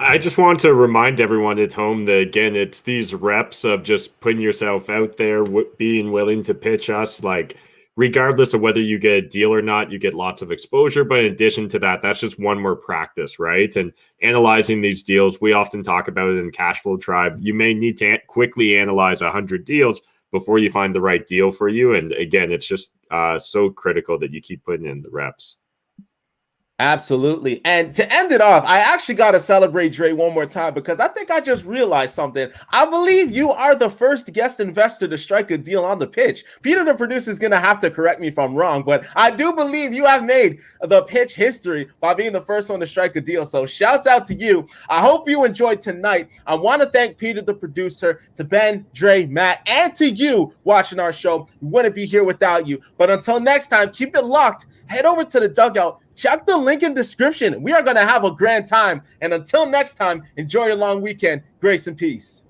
I just want to remind everyone at home that, again, it's these reps of just putting yourself out there, being willing to pitch us. Like, regardless of whether you get a deal or not, you get lots of exposure. But in addition to that, that's just one more practice, right? And analyzing these deals, we often talk about it in Cashflow Tribe. You may need to quickly analyze 100 deals before you find the right deal for you. And again, it's just so critical that you keep putting in the reps. Absolutely. And to end it off, I actually got to celebrate Dre one more time because I think I just realized something. I believe you are the first guest investor to strike a deal on the pitch. Peter, the producer, is going to have to correct me if I'm wrong, but I do believe you have made the pitch history by being the first one to strike a deal. So shouts out to you. I hope you enjoyed tonight. I want to thank Peter, the producer, to Ben, Dre, Matt, and to you watching our show. We wouldn't be here without you. But until next time, keep it locked. Head over to the dugout. Check the link in description. We are going to have a grand time. And until next time, enjoy your long weekend. Grace and peace.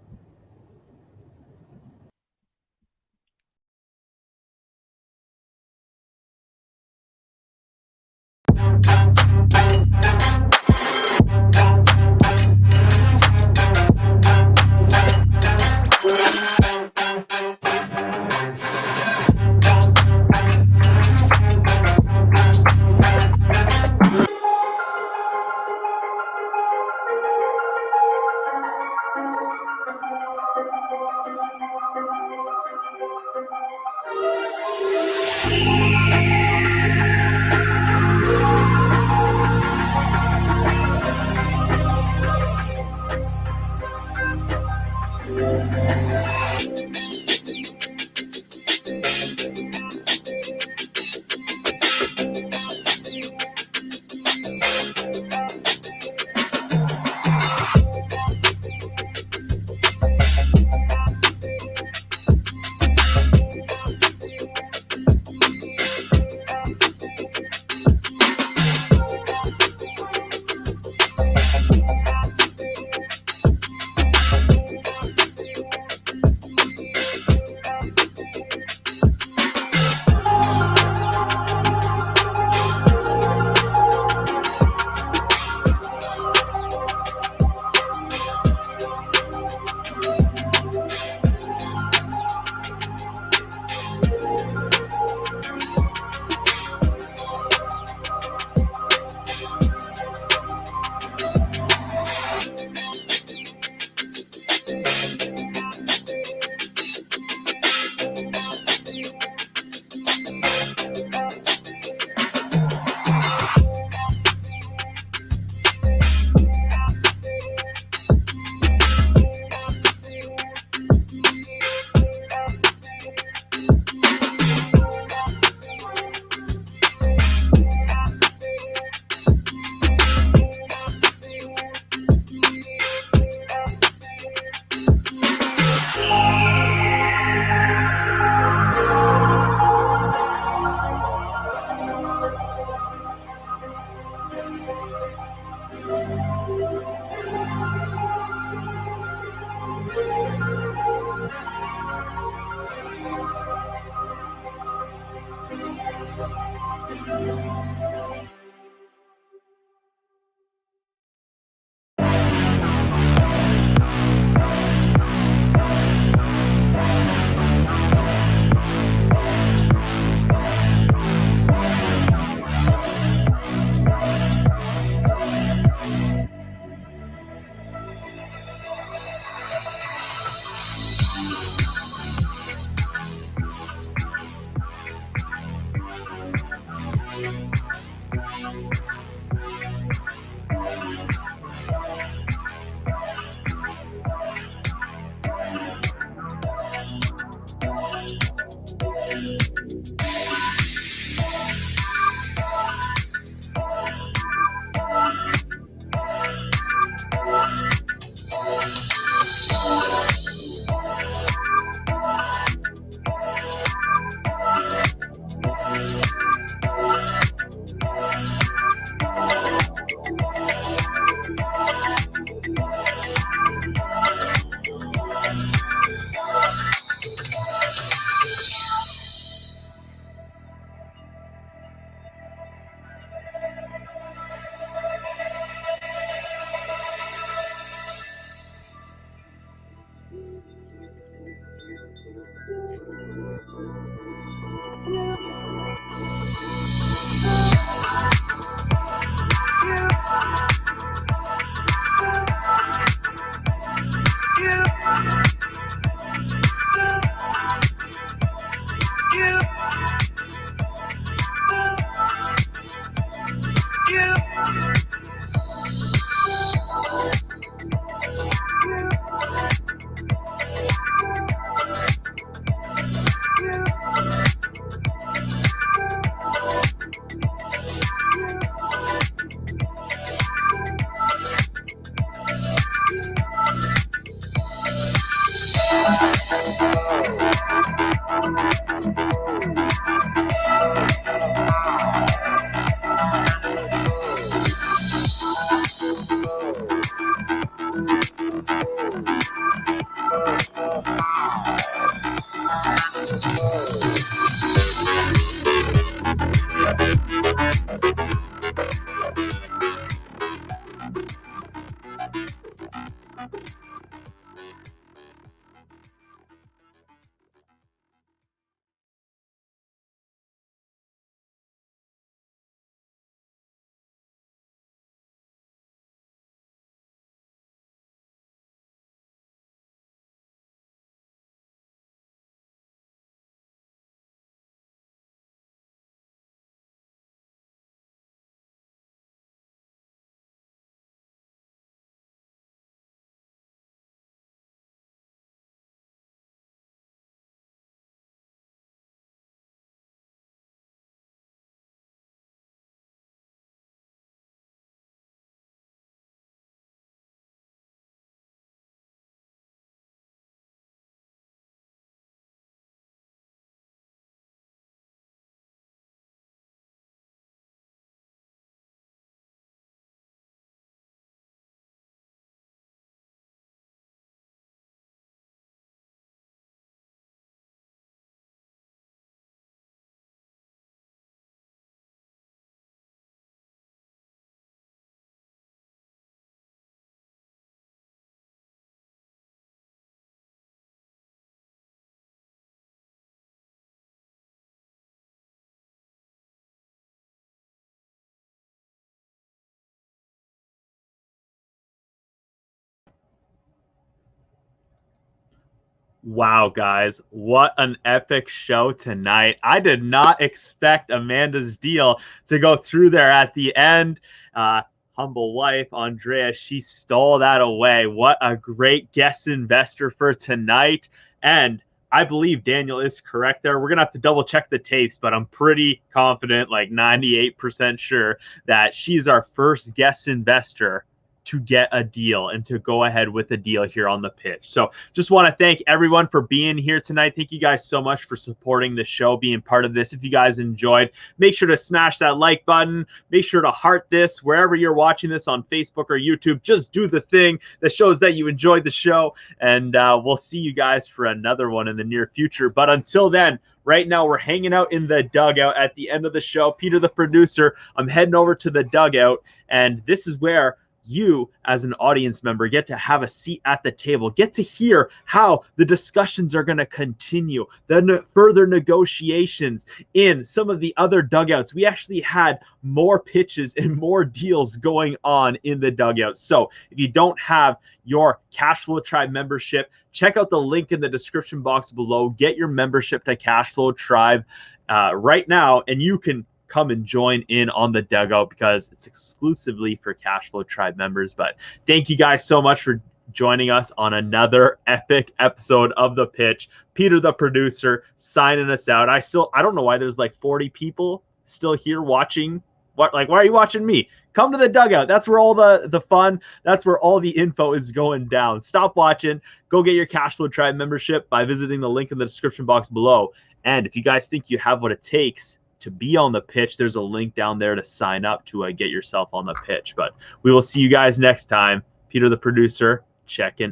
Wow, guys, what an epic show tonight. I did not expect Amanda's deal to go through there at the end. Humble wife, Andrea, she stole that away. What a great guest investor for tonight. And I believe Daniel is correct there. We're going to have to double check the tapes, but I'm pretty confident, like 98% sure, that she's our first guest investor to get a deal and to go ahead with a deal here on the pitch. So just want to thank everyone for being here tonight. Thank you guys so much for supporting the show, being part of this. If you guys enjoyed, make sure to smash that like button. Make sure to heart this wherever you're watching this on Facebook or YouTube. Just do the thing that shows that you enjoyed the show. And we'll see you guys for another one in the near future. But until then, right now, we're hanging out in the dugout at the end of the show. Peter, the producer, I'm heading over to the dugout. And this is where you as an audience member get to have a seat at the table, get to hear how the discussions are going to continue, the further negotiations in some of the other dugouts. We actually had more pitches and more deals going on in the dugouts. So if you don't have your Cashflow Tribe membership, check out the link in the description box below. Get your membership to Cashflow Tribe right now, and you can come and join in on the dugout because it's exclusively for Cashflow Tribe members. But thank you guys so much for joining us on another epic episode of The Pitch. Peter, the producer, signing us out. I don't know why there's like 40 people still here watching. Why are you watching me? Come to the dugout. That's where all the fun, that's where all the info is going down. Stop watching. Go get your Cashflow Tribe membership by visiting the link in the description box below. And if you guys think you have what it takes to be on the pitch, there's a link down there to sign up to get yourself on the pitch. But we will see you guys next time. Peter, the producer, checking